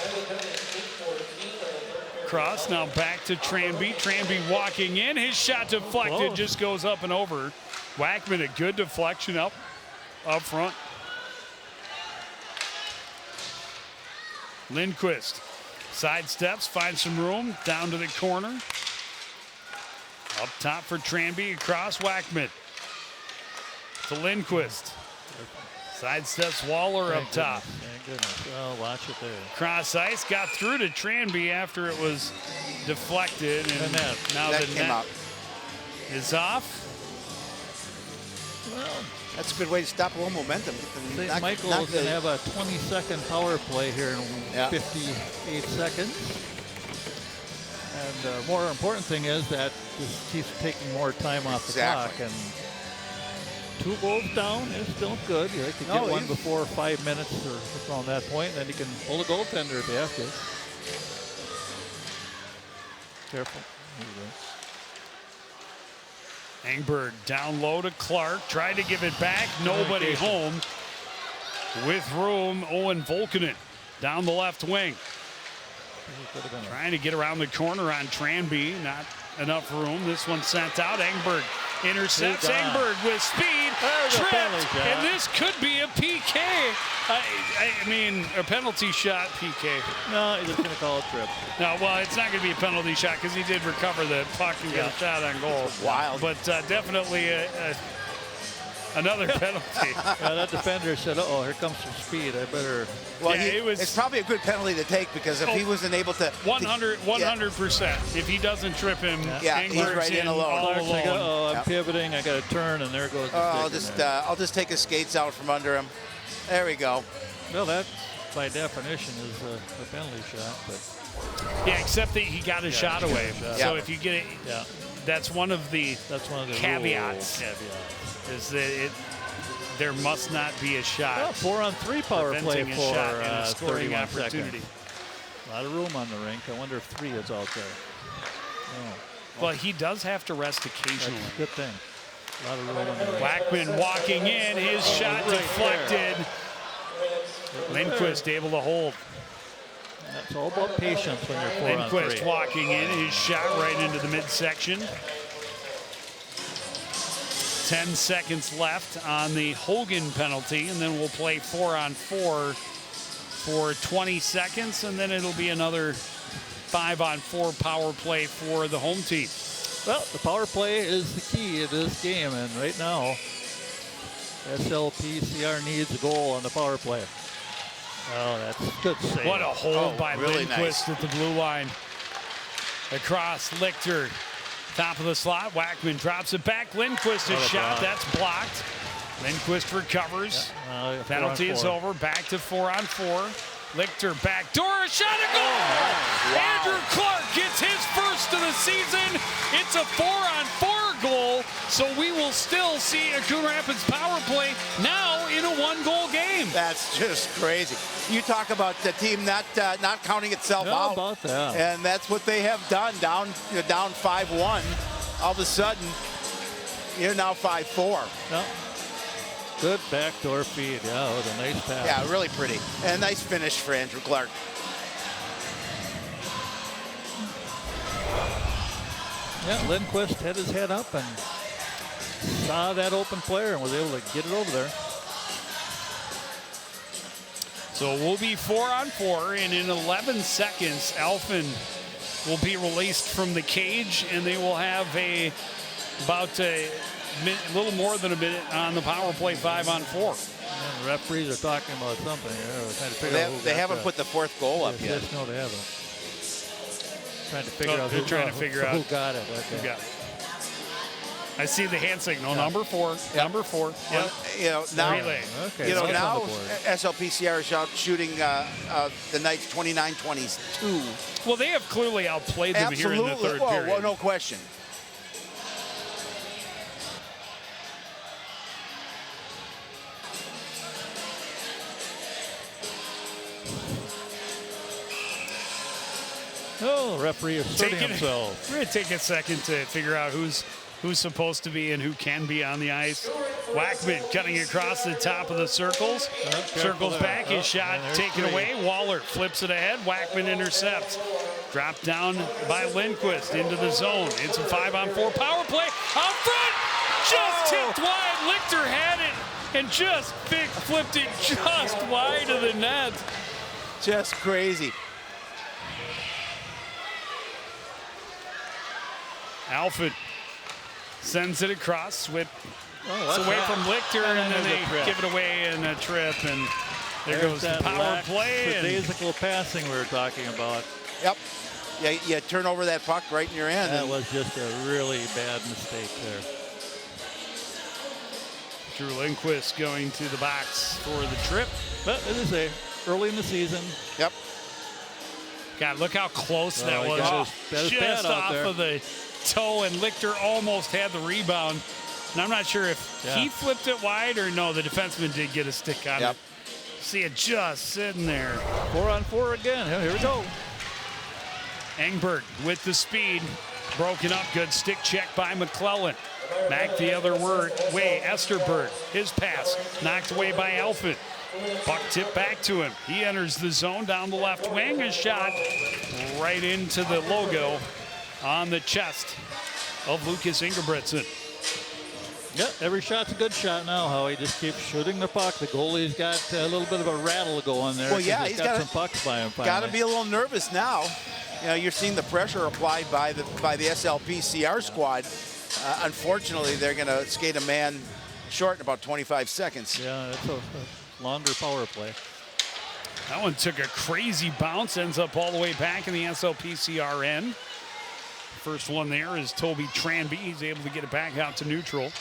Cross now back to Tranby. Tranby walking in. His shot deflected, just goes up and over. Wackman, a good deflection up front. Lindquist sidesteps, finds some room, down to the corner. Up top for Tranby, across Wackman. To Lindquist. Sidesteps Waller up top. Thank goodness. Oh, watch it there. Cross ice, got through to Tranby after it was deflected. And now that the came net out. is off. Well, That's a good way to stop a little momentum. St. Michael is going to have a 20-second power play here in 58 seconds. And the more important thing is that this keeps taking more time off the clock. And 2 goals down is still good. You like to get one before 5 minutes or around that point, and then you can pull a goaltender if you have to. Careful. Engberg down low to Clark, tried to give it back, nobody home. With room, Owen Volkanen down the left wing. Trying to get around the corner on Tranby, not enough room. This one sent out, Engberg intercepts, Engberg with speed, tripped, and this could be a PK. I mean, a penalty shot, PK. No, he's just going to call it trip. No, well, it's not going to be a penalty shot because he did recover the puck and get a shot on goal. Wild. But definitely another penalty. That defender said, uh-oh, here comes some speed. I better... Well, it's probably a good penalty to take because if he wasn't able to... 100%. If he doesn't trip him, he's right in alone. All alone. I'm pivoting. I got to turn, and there goes the I'll just take his skates out from under him. There we go. Well, that, by definition, is a penalty shot. But yeah, except that he got his shot away. So if you get it, that's one of the caveats. Is that there must not be a shot. Well, 4-on-3 power play for a scoring opportunity. Seconds. A lot of room on the rink. I wonder if 3 is out there. Oh. Well, he does have to rest occasionally. That's a good thing. A lot of room on the rink. Wackman walking in, his shot deflected. Lindquist able to hold. That's all about patience when you're 4-on-3. Lindquist walking in, his shot right into the midsection. 10 seconds left on the Hogan penalty, and then we'll play 4-on-4 for 20 seconds, and then it'll be another 5-on-4 power play for the home team. Well, the power play is the key to this game, and right now, SLPCR needs a goal on the power play. Oh, that's a good save. What a hold by really Lindquist nice. at the blue line. Across Lichter. Top of the slot, Wackman drops it back. Lindquist his shot, that's blocked. Lindquist recovers. Penalty is over, back to 4-on-4. Lichter backdoor, a shot, a goal! Wow. Andrew Clark gets his first of the season. It's a 4-on-4 goal, so we will still see a Coon Rapids power play now in a 1-goal game. That's just crazy. You talk about the team not counting itself out. How about that? And that's what they have done, down 5-1. All of a sudden, you're now 5-4. No. Good backdoor feed, with a nice pass. Yeah, really pretty. And a nice finish for Andrew Clark. Yeah, Lindquist had his head up and saw that open player and was able to get it over there. So we'll be 4-on-4, and in 11 seconds, Alphen will be released from the cage, and they will have about a little more than a minute on the power play 5-on-4. And the referees are talking about something here. They haven't put the 4th goal up yet. No, they haven't. Trying to figure out who got it. Okay. Who got it. I see the hand signal. Number 4. Number 4. Yep. Now, relay. Okay, now SLPCR is out shooting the Knights 29-22. Well, they have clearly outplayed them here in the third period. Well, no question. Oh, referee asserting himself. We're going to take a second to figure out who's supposed to be and who can be on the ice. Wackman cutting across the top of the circles. Circles back, his shot taken away. Waller flips it ahead. Wackman intercepts. Dropped down by Lindquist into the zone. It's a 5-on-4 power play. Out front! Just tipped wide. Lichter had it and just flipped it just wide of the net. Just crazy. Alfred sends it across. It's away from Lichter, and then they give it away in a trip, and There goes the power play. The daisical passing we were talking about. Yep. Yeah, you turn over that puck right in your end. That was just a really bad mistake there. Drew Lindquist going to the box for the trip. But as I say, early in the season. Yep. God, look how close that was. Just off of the toe, and Lichter almost had the rebound. And I'm not sure if he flipped it wide or no, the defenseman did get a stick on it. See it just sitting there. 4-on-4 again. Here we go. Engberg with the speed. Broken up. Good stick check by McClellan. Back the other way. Esterberg. His pass knocked away by Alford. Puck tipped back to him. He enters the zone down the left wing. A shot right into the logo on the chest of Lucas Ingebrigtsen. Yep, every shot's a good shot now, Howie. Just keeps shooting the puck. The goalie's got a little bit of a rattle going there. Well, yeah, he's got some pucks by him. Got to be a little nervous now. You know, you're seeing the pressure applied by the SLPCR squad. Unfortunately, they're going to skate a man short in about 25 seconds. Yeah, it's a longer power play. That one took a crazy bounce, ends up all the way back in the SLPCR end. First one there is Toby Tranby. He's able to get it back out to neutral.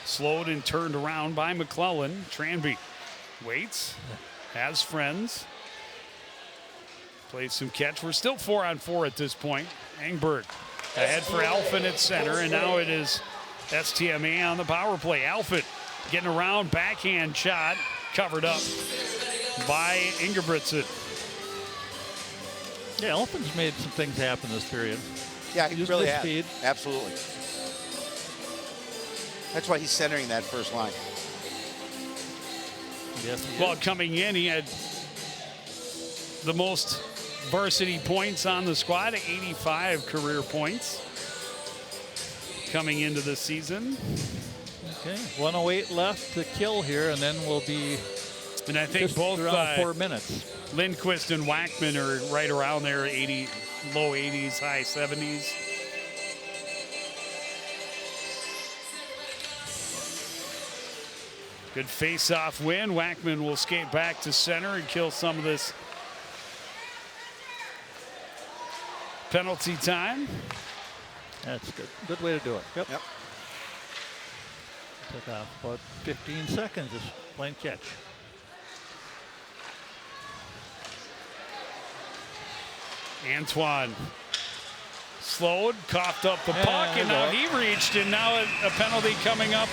Slowed and turned around by McClellan. Tranby waits, has friends. Plays some catch. We're still 4-on-4 at this point. Engberg ahead for Alfin at center, and now it is STMA on the power play. Alfin getting around, backhand shot, covered up by Ingebrigtsen. Yeah, Alfin's made some things happen this period. Yeah, he really has. Speed. Absolutely. That's why he's centering that first line. Yes, well, coming in, he had the most varsity points on the squad, 85 career points coming into the season. Okay, 1:08 left to kill here, and then we'll be. And I think both around 4 minutes. Lindquist and Wackman are right around there, low 80s, high 70s. Good face-off win. Wackman will skate back to center and kill some of this penalty time. That's good. Good way to do it. Yep. Took off about 15 seconds, just plain catch. Antoine slowed, coughed up the puck, and now he reached, and now a penalty coming up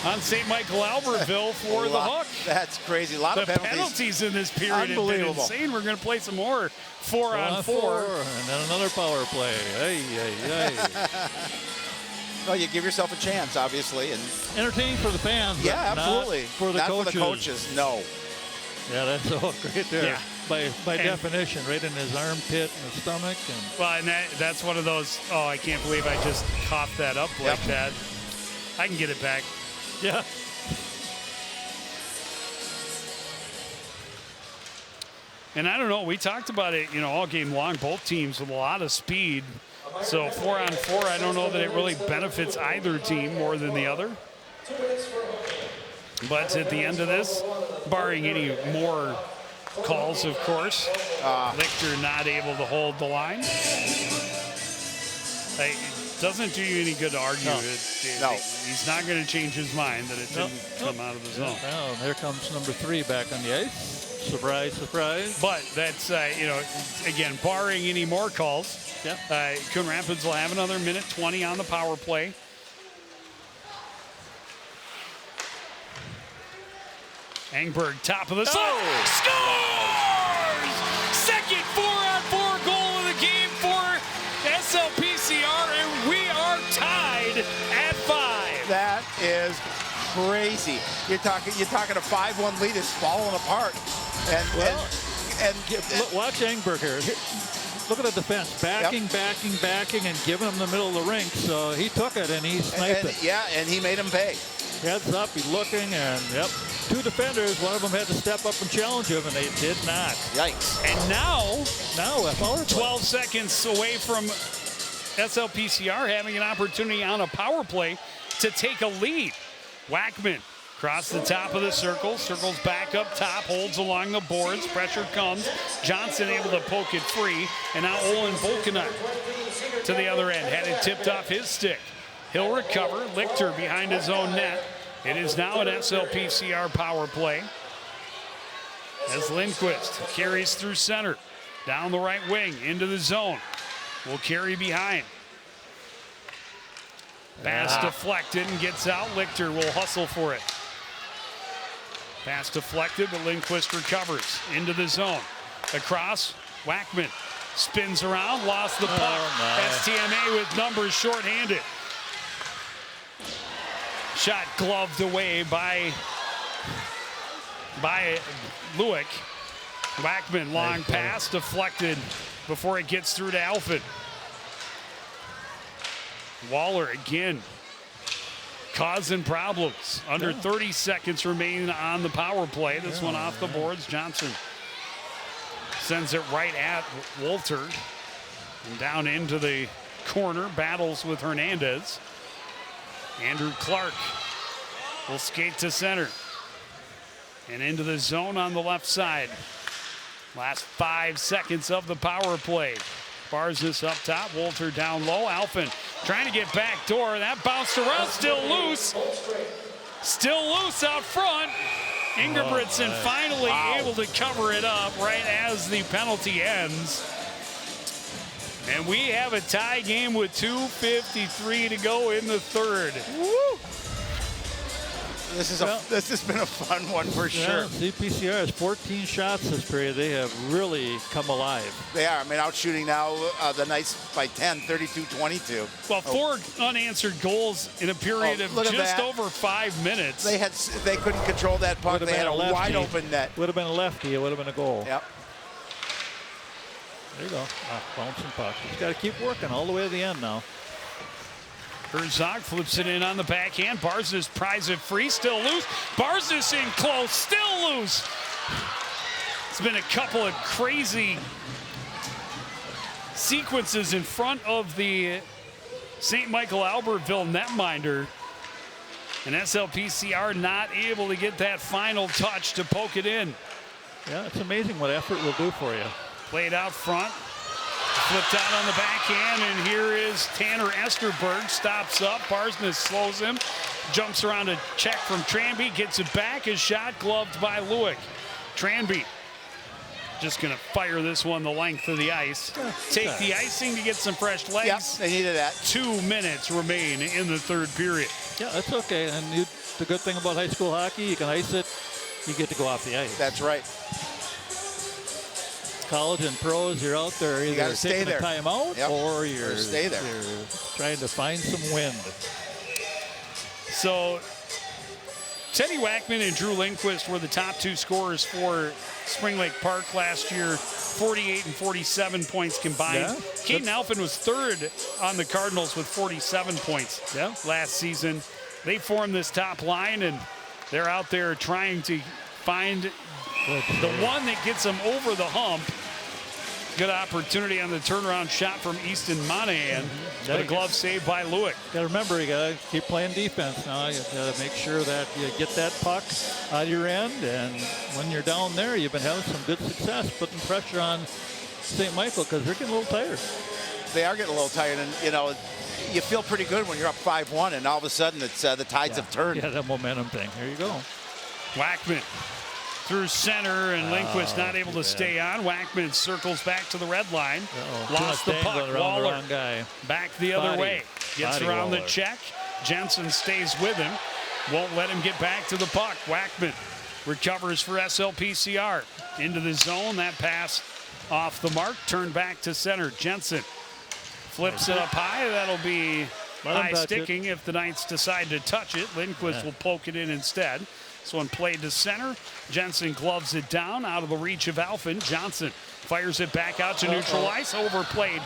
on St. Michael-Albertville for the Hook. That's crazy. A lot of penalties in this period have been insane. We're going to play some more 4-on-4. And then another power play. Well, you give yourself a chance, obviously. And entertaining for the fans. Yeah, absolutely. Not for the coaches. For the coaches, no. Yeah, that's a hook right there. Yeah. By definition, right in his armpit and his stomach. And well, and that's one of those, oh, I can't believe I just coughed that up like that. I can get it back. Yeah. And I don't know, we talked about it, all game long, both teams with a lot of speed. So 4-on-4, I don't know that it really benefits either team more than the other. But at the end of this, barring any more calls, of course, Lichter not able to hold the line. It doesn't do you any good to argue. No. He's not going to change his mind that it didn't come out of the zone. Well, there comes number 3 back on the ice. Surprise, surprise. But that's, again, barring any more calls, Coon Rapids will have another minute 20 on the power play. Engberg, top of the zone, scores! Second 4-on-4 goal of the game for SLPCR, and we are tied at 5. That is crazy. You're talking a 5-1 lead is falling apart. Watch Engberg here. Look at the defense, backing, and giving him the middle of the rink. So he took it and he sniped it. Yeah, and he made him pay. Heads up, he's looking, and 2 defenders. One of them had to step up and challenge him, and they did not. Yikes! And now a power play. 12 seconds away from SLPCR having an opportunity on a power play to take a lead. Wackman Across the top of the circle, circles back up top, holds along the boards, pressure comes. Johnson able to poke it free, and now Olin Volkanuk to the other end, had it tipped off his stick. He'll recover, Lichter behind his own net. It is now an SLPCR power play. As Lindquist carries through center, down the right wing, into the zone. Will carry behind. Pass deflected and gets out. Lichter will hustle for it. Pass deflected, but Lindquist recovers into the zone. Across, Wackman spins around, lost the puck. STMA with numbers shorthanded. Shot gloved away by Lewick. Wackman, long pass, deflected before it gets through to Alford. Waller again causing problems. Under 30 seconds remaining on the power play. This one off the boards. Johnson sends it right at Walter. And down into the corner. Battles with Hernandez. Andrew Clark will skate to center. And into the zone on the left side. Last 5 seconds of the power play. Barzis up top, Walter down low. Alphen trying to get back door. That bounced around, still loose. Still loose out front. Ingebrigtsen finally able to cover it up right as the penalty ends. And we have a tie game with 2:53 to go in the third. Woo! This has been a fun one for sure. CPCR has 14 shots this period. They have really come alive. They are. I mean, out shooting now the Knights by 10, 32-22. Well, 4 unanswered goals in a period of just over 5 minutes. They couldn't control that puck. They had a wide open net. Would have been a lefty. It would have been a goal. Yep. There you go. Bouncing puck. Just got to keep working all the way to the end now. Herzog flips it in on the backhand. Barzis pries it free, still loose. Barzis in close, still loose. It's been a couple of crazy sequences in front of the St. Michael-Albertville netminder. And SLPCR not able to get that final touch to poke it in. Yeah, it's amazing what effort will do for you. Played out front. Flipped out on the backhand, and here is Tanner Esterberg. Stops up. Barsness slows him. Jumps around a check from Tranby. Gets it back. His shot gloved by Lewick. Tranby just going to fire this one the length of the ice. Take the icing to get some fresh legs. Yep, they needed that. 2 minutes remain in the third period. Yeah, that's okay. And the good thing about high school hockey, you can ice it. You get to go off the ice. That's right. College and pros, you're out there either taking a timeout or you're trying to find some wind. So Teddy Wackman and Drew Lindquist were the top 2 scorers for Spring Lake Park last year, 48 and 47 points combined. Yeah, Caden Alphen was 3rd on the Cardinals with 47 points last season. They formed this top line, and they're out there trying to find the one that gets them over the hump. Good opportunity on the turnaround shot from Easton Monahan. But a glove saved by Lewick. Got to remember, you got to keep playing defense now. You got to make sure that you get that puck out of your end. And when you're down there, you've been having some good success putting pressure on St. Michael because they're getting a little tired. They are getting a little tired, and you feel pretty good when you're up 5-1, and all of a sudden it's the tides have turned. Yeah, that momentum thing. There you go. Wackman through center, and Lindquist not able to stay on. Wackman circles back to the red line. Lost the puck. Waller back the other way. Gets around the check. Jensen stays with him. Won't let him get back to the puck. Wackman recovers for SLPCR. Into the zone. That pass off the mark. Turned back to center. Jensen flips it up high. That'll be high sticking if the Knights decide to touch it. Lindquist will poke it in instead. This one played to center. Jensen gloves it down out of the reach of Alphen. Johnson fires it back out to neutral ice. Overplayed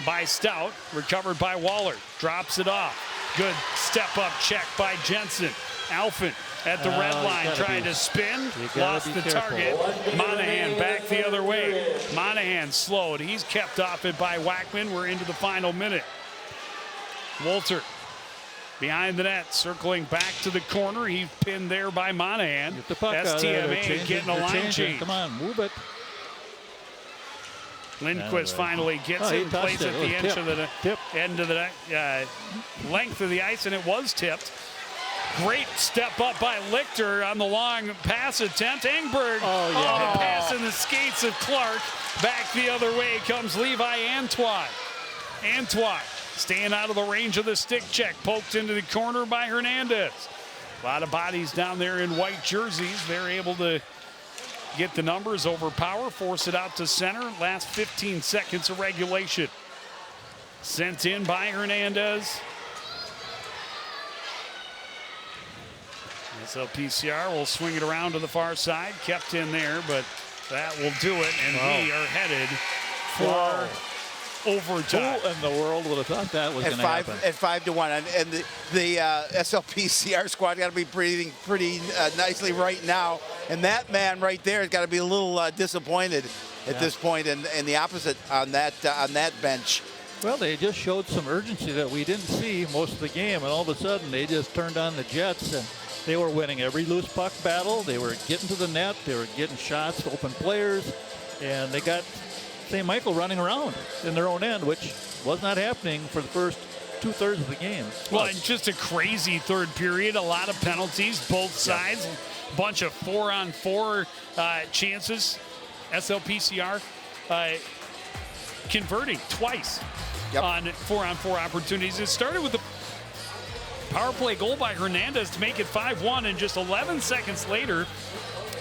by Stout. Recovered by Waller. Drops it off. Good step-up check by Jensen. Alphen at the red line trying to spin. Lost the target. Monahan back the other way. Monahan slowed. He's kept off it by Wackman. We're into the final minute. Walter behind the net, circling back to the corner. He's pinned there by Monahan. Get the puck out there. STMA getting a line change. Come on, move it. Lindquist finally gets it and plays at the end of the length of the ice, and it was tipped. Great step up by Lichter on the long pass attempt. Engberg on the pass in the skates of Clark. Back the other way comes Levi Antoine. Antoine staying out of the range of the stick check. Poked into the corner by Hernandez. A lot of bodies down there in white jerseys. They're able to get the numbers over power, force it out to center. Last 15 seconds of regulation. Sent in by Hernandez. SLPCR will swing it around to the far side. Kept in there, but that will do it. And we are headed for overtime. Who in the world would have thought that was going to happen? At 5-1. And the SLPCR squad got to be breathing pretty nicely right now. And that man right there has got to be a little disappointed at this point, and the opposite on that bench. Well, they just showed some urgency that we didn't see most of the game, and all of a sudden they just turned on the jets, and they were winning every loose puck battle. They were getting to the net. They were getting shots to open players, and they got St. Michael running around in their own end, which was not happening for the first 2/3 of the game. Well, and just a crazy third period. A lot of penalties, both sides. Bunch of 4-on-4 chances. SLPCR converting twice on 4-on-4 opportunities. It started with the power play goal by Hernandez to make it 5-1, and just 11 seconds later,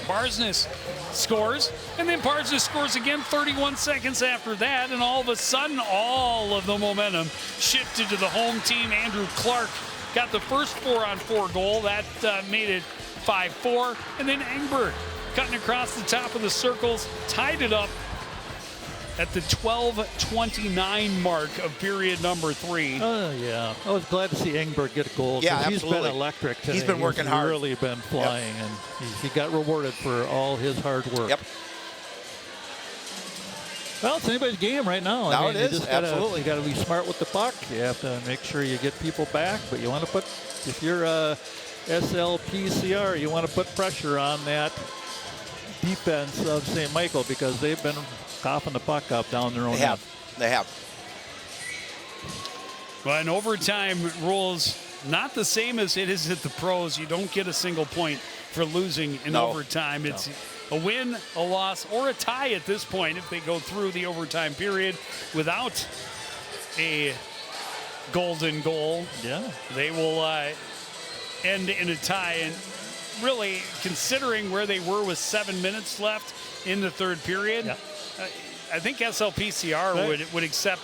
Barsness scores, and then Barsness scores again 31 seconds after that, and all of a sudden, all of the momentum shifted to the home team. Andrew Clark got the first 4-on-4 goal. That made it 5-4, and then Engberg cutting across the top of the circles, tied it up at the 12:29 mark of period number 3. Oh, yeah. I was glad to see Engberg get a goal. Yeah, He's absolutely. been electric today. He's been working hard. He's really been flying, and he got rewarded for all his hard work. Yep. Well, it's anybody's game right now. Now I mean, it is, you just gotta, absolutely. You got to be smart with the puck. You have to make sure you get people back, but you want to put, if you're SLPCR, you want to put pressure on that defense of St. Michael, because they've been coughing the puck up down their own end. They have. Well, in overtime rules, not the same as it is at the pros. You don't get a single point for losing in overtime. It's a win, a loss, or a tie at this point if they go through the overtime period without a golden goal. Yeah. They will end in a tie. And really, considering where they were with 7 minutes left in the third period, I think SLPCR would accept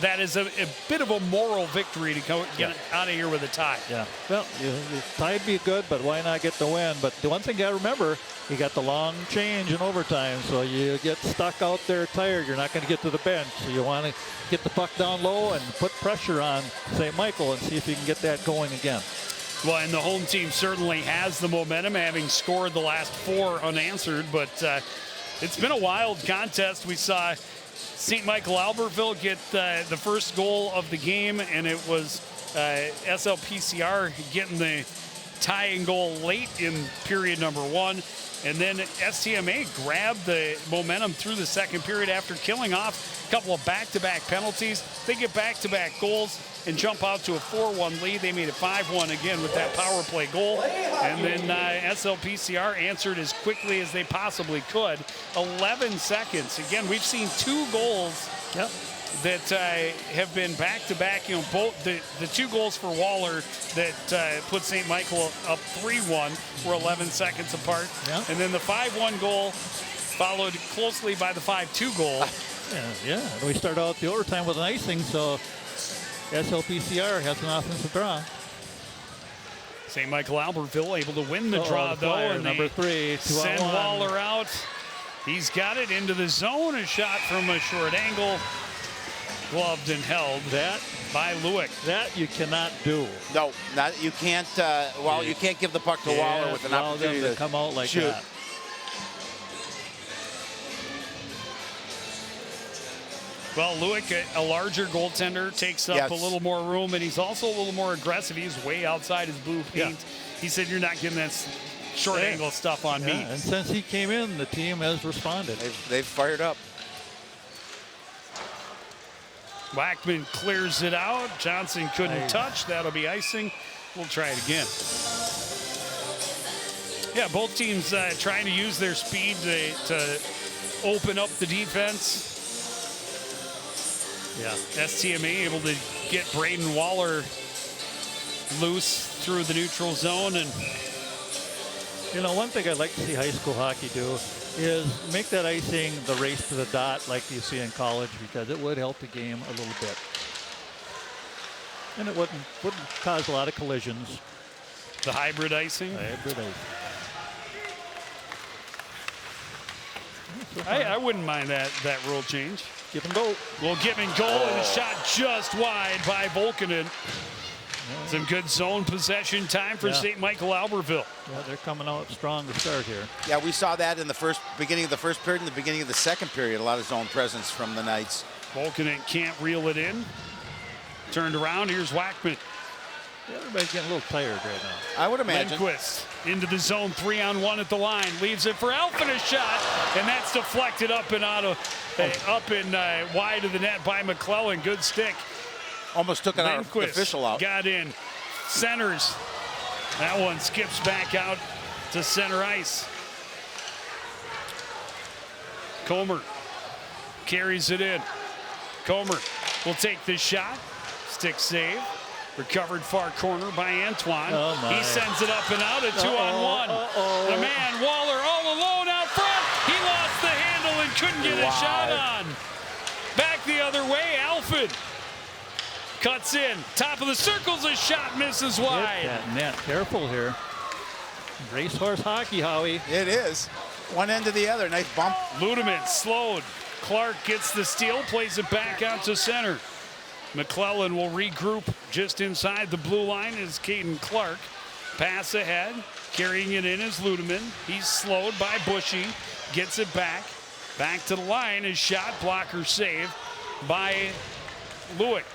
that as a bit of a moral victory to get out of here with a tie. Yeah. Well, tie'd be good, but why not get the win? But the one thing you got to remember, you got the long change in overtime, so you get stuck out there tired. You're not going to get to the bench, so you want to get the puck down low and put pressure on St. Michael and see if you can get that going again. Well, and the home team certainly has the momentum, having scored the last 4 unanswered, but it's been a wild contest. We saw St. Michael-Albertville get the first goal of the game, and it was SLPCR getting the tying goal late in period number 1. And then STMA grabbed the momentum through the second period after killing off a couple of back-to-back penalties. They get back-to-back goals and jump out to a 4-1 lead. They made it 5-1 again with that power play goal. And then SLPCR answered as quickly as they possibly could. 11 seconds. Again, we've seen 2 goals that have been back-to-back. You know, both the 2 goals for Waller that put St. Michael up 3-1 were 11 seconds apart. And then the 5-1 goal followed closely by the 5-2 goal. And we start out the overtime with an icing, so SLPCR has an offensive draw. St. Michael-Albertville able to win the draw, though, and number 3, send Waller out. He's got it into the zone. A shot from a short angle. Gloved and held by Lewick. That you cannot do. No, you can't. You can't give the puck to Waller with an opportunity to come out like shoot. that. Well, Lewick, a larger goaltender, takes up a little more room, and he's also a little more aggressive. He's way outside his blue paint. He said, you're not getting that short angle stuff on me. And since he came in, the team has responded. They've fired up. Wackman clears it out. Johnson couldn't touch. That'll be icing. We'll try it again. Yeah, both teams trying to use their speed to open up the defense. Yeah, STMA able to get Braden Waller loose through the neutral zone. And you know, one thing I'd like to see high school hockey do is make that icing the race to the dot like you see in college, because it would help the game a little bit. And it wouldn't cause a lot of collisions. The hybrid icing? Hybrid icing. I wouldn't mind that rule change. Give and go. Well, give and go, and a shot just wide by Volkinen. Some good zone possession time for St. Michael-Albertville. Yeah, they're coming out strong to start here. Yeah, we saw that in the beginning of the first period and the beginning of the second period. A lot of zone presence from the Knights. Volkinen can't reel it in. Turned around, here's Wackman. Yeah, everybody's getting a little tired right now. I would imagine. Lindquist into the zone, 3-on-1 at the line. Leaves it for Alphen, a shot, and that's deflected up and out of, wide of the net by McClellan. Good stick. Almost took an official out. Got in, centers. That one skips back out to center ice. Comer carries it in. Comer will take the shot. Stick save. Recovered far corner by Antoine. He sends it up and out, a 2-on-1. The man, Waller, all alone out front. He lost the handle and couldn't get a shot on. Back the other way, Alfred cuts in. Top of the circle's a shot, misses wide. That net, careful here. Racehorse hockey, Howie. It is. One end to the other, nice bump. Ludeman slowed. Clark gets the steal, plays it back out to center. McClellan will regroup just inside the blue line as Caden Clark. Pass ahead, carrying it in is Ludeman. He's slowed by Bushy, gets it back. Back to the line, his shot blocker save by Lewick.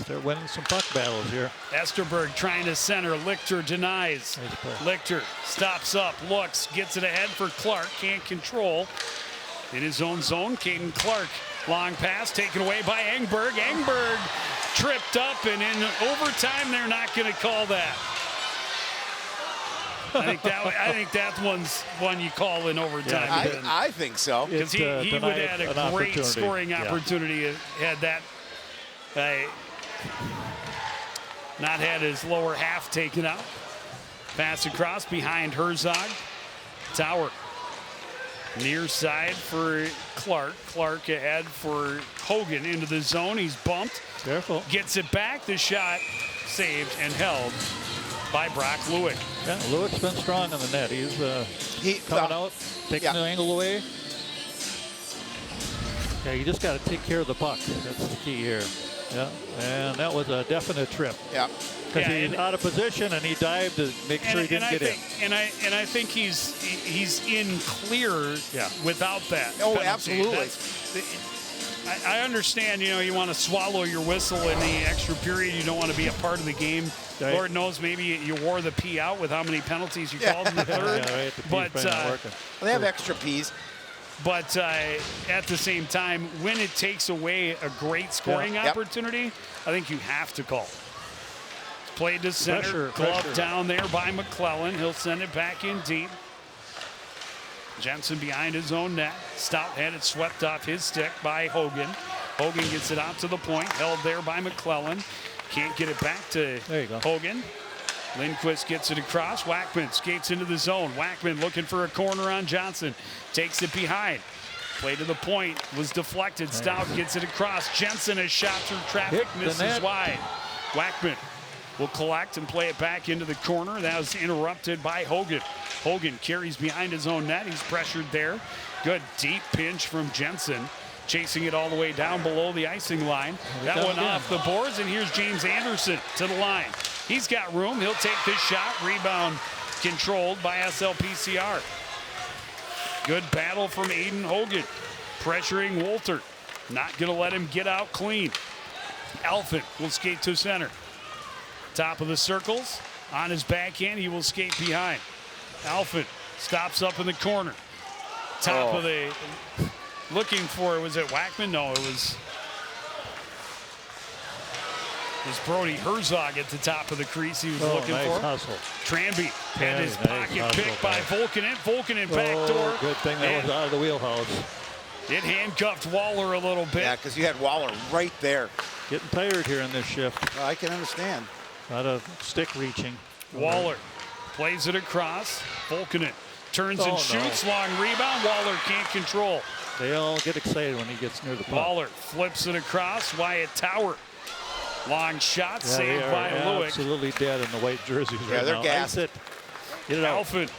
They're winning some puck battles here. Esterberg trying to center. Lichter denies. Lichter stops up, looks, gets it ahead for Clark. Can't control. In his own zone, Caden Clark. Long pass taken away by Engberg. Engberg tripped up, and in overtime, they're not going to call that. I think that one's one you call in overtime. I think so. Because he would have had a great scoring opportunity had that not had his lower half taken out. Pass across behind Herzog. Tower. Near side for Clark. Clark ahead for Hogan into the zone. He's bumped. Careful. Gets it back. The shot saved and held by Brock Lewick. Yeah, Lewick's been strong on the net. He's coming out, taking the angle away. Yeah, you just got to take care of the puck. That's the key here. Yeah, and that was a definite trip. Yeah. Because he's out of position and he dived to make sure he didn't get in. And I think he's in clear without that. Oh, penalty. absolutely. I understand, you want to swallow your whistle in the extra period. You don't want to be a part of the game. Right. Lord knows maybe you wore the P out with how many penalties you called in the third. Right, but they have extra Ps. But at the same time, when it takes away a great scoring opportunity, I think you have to call. Played to center, glove down there by McClellan. He'll send it back in deep. Jensen behind his own net. Stout had it swept off his stick by Hogan. Hogan gets it out to the point, held there by McClellan. Can't get it back to Hogan. Lindquist gets it across. Wackman skates into the zone. Wackman looking for a corner on Johnson. Takes it behind. Play to the point. Was deflected. Stout gets it across. Jensen, a shot through traffic. Misses wide. Wackman will collect and play it back into the corner. That was interrupted by Hogan. Hogan carries behind his own net. He's pressured there. Good deep pinch from Jensen. Chasing it all the way down below the icing line. That one off the boards, and here's James Anderson to the line. He's got room. He'll take this shot. Rebound controlled by SLPCR. Good battle from Aiden Hogan. pressuring Wolter. Not going to let him get out clean. Alphen will skate to center. Top of the circles. On his backhand, he will skate behind. Alphen stops up in the corner. Top of the... Looking for, was it Wackman? No, it was Brody Herzog at the top of the crease he was looking for. Hustle. Tranby had his pocket picked by Volkanen. Volkanen backdoor. Good thing that was out of the wheelhouse. It handcuffed Waller a little bit. Yeah, because you had Waller right there. Getting tired here in this shift. I can understand. A lot of stick reaching. Waller plays it across. Volkanen turns and shoots. Long rebound. Waller can't control. They all get excited when he gets near the puck. Waller flips it across. Wyatt Tower. Long shot saved by Lewick. Absolutely dead in the white jerseys right now. They're gassed. Get it out. Alphen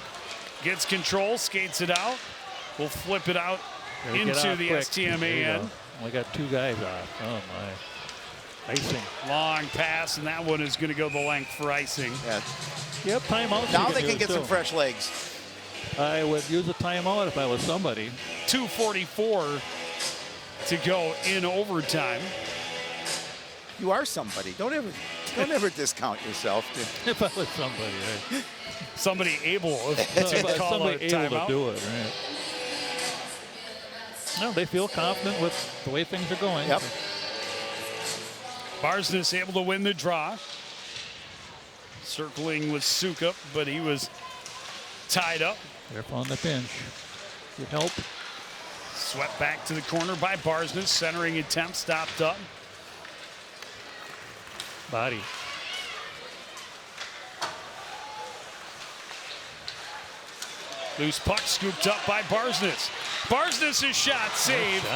gets control, skates it out. We'll flip it out into the STMA end. We got 2 guys off. Oh, my. Icing. Long pass, and that one is going to go the length for icing. Yeah. Yep, timeout. Now they can get some fresh legs. I would use a timeout if I was somebody. 2:44 to go in overtime. You are somebody. Don't ever discount yourself. If I was somebody, right? Somebody able to call a timeout. To do it, right? No, they feel confident with the way things are going. Yep. Barsness able to win the draw. Circling with Sukup, but he was tied up. Careful on the pinch. Good help. Swept back to the corner by Barsness. Centering attempt stopped up. Body. Loose puck scooped up by Barsness. Barsness' shot saved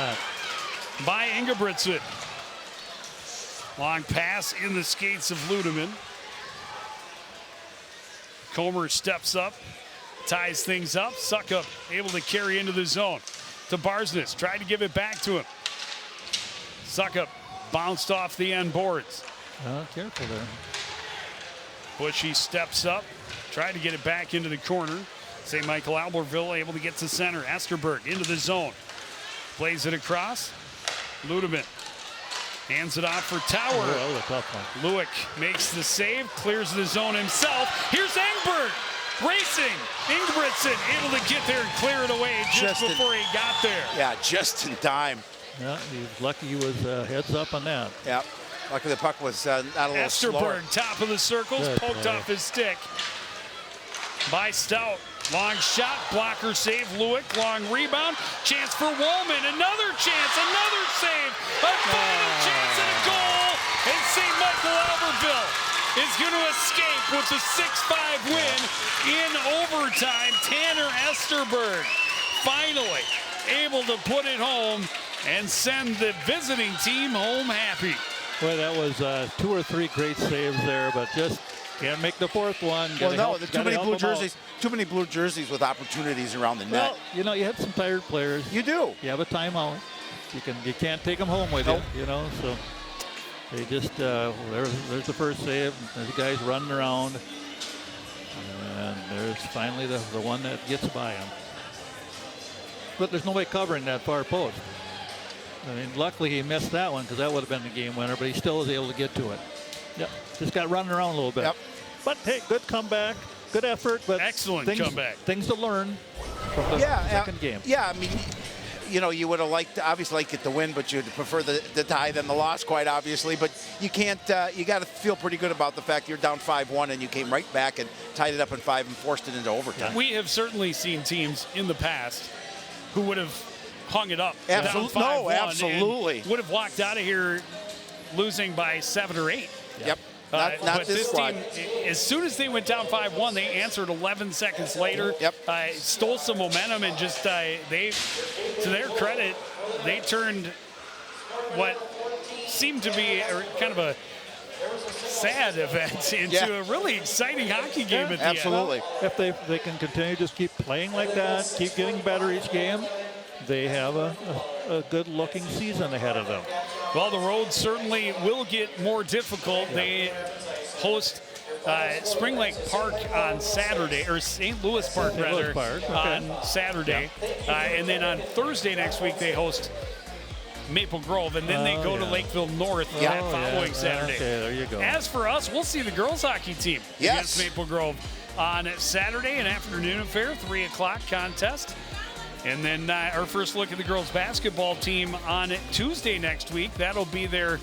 by Ingebrigtsen. Long pass in the skates of Ludeman. Comer steps up, ties things up. Suckup able to carry into the zone to Barsness. Tried to give it back to him. Suckup bounced off the end boards. Careful there. Bushy steps up, tried to get it back into the corner. St. Michael-Albertville able to get to center. Esterberg into the zone. Plays it across. Ludeman hands it off for Tower. That was a tough one. Lewick makes the save, clears the zone himself. Here's Engberg racing. Ingebrigtsen able to get there and clear it away just before he got there. Yeah, just in time. Yeah, he's lucky he was heads up on that. Yeah, lucky the puck was not a little slower. Esterberg, top of the circles, poked off his stick by Stout. Long shot, blocker save, Lewick, long rebound, chance for Woolman, another chance, another save, a final chance and a goal, and St. Michael-Albertville is going to escape with the 6-5 win in overtime. Tanner Esterberg finally able to put it home and send the visiting team home happy. Well, that was 2 or 3 great saves there, but just can't make the 4th one. Well, no, too many blue jerseys. Too many blue jerseys with opportunities around the net. Well, you know, you have some tired players. You do. You have a timeout. You can't take them home with you. You know, so they just there's the first save. There's the guys running around, and there's finally the one that gets by him. But there's nobody covering that far post. I mean, luckily he missed that one because that would have been the game winner, but he still was able to get to it. Yep, just got running around a little bit. Yep. But hey, good comeback, good effort, but excellent comeback. Things to learn from the second game. Yeah, I mean, you know, you would have obviously liked it to win, but you'd prefer the tie than the loss, quite obviously. But you can't. You got to feel pretty good about the fact you're down 5-1 and you came right back and tied it up in 5 and forced it into overtime. We have certainly seen teams in the past who would have hung it up. Absolutely. Down 5-1 no, absolutely. would have walked out of here losing by 7 or 8. Yep. Not this squad. Team, as soon as they went down 5-1, they answered 11 seconds later. Yep. Stole some momentum and just they, to their credit, they turned what seemed to be kind of a sad event into a really exciting hockey game at the absolutely. end. If they can continue to just keep playing like that, keep getting better each game, they have a good-looking season ahead of them. Well, the road certainly will get more difficult. They host Spring Lake Park on Saturday, or St. Louis Park, rather, on Saturday. And then on Thursday next week, they host Maple Grove, and then they go to Lakeville North that following Saturday. Okay, there you go. As for us, we'll see the girls hockey team against Maple Grove on Saturday, an afternoon affair, 3 o'clock contest. And then our first look at the girls basketball team on Tuesday next week. That'll be their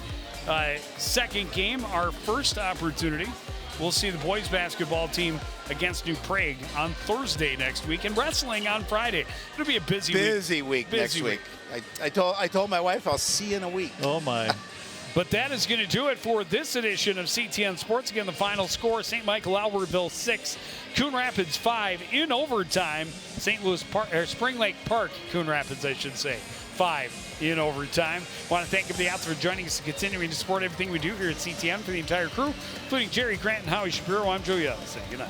second game, our first opportunity. We'll see the boys basketball team against New Prague on Thursday next week, and wrestling on Friday. It'll be a busy week next week. I told my wife I'll see you in a week. Oh, my. But that is going to do it for this edition of CTN Sports. Again, the final score, St. Michael-Albertville 6, Coon Rapids 5 in overtime. Spring Lake Park, Coon Rapids, I should say, 5 in overtime. I want to thank everybody out there for joining us and continuing to support everything we do here at CTN. For the entire crew, including Jerry Grant and Howie Shapiro, I'm Joe Young. Saying good night.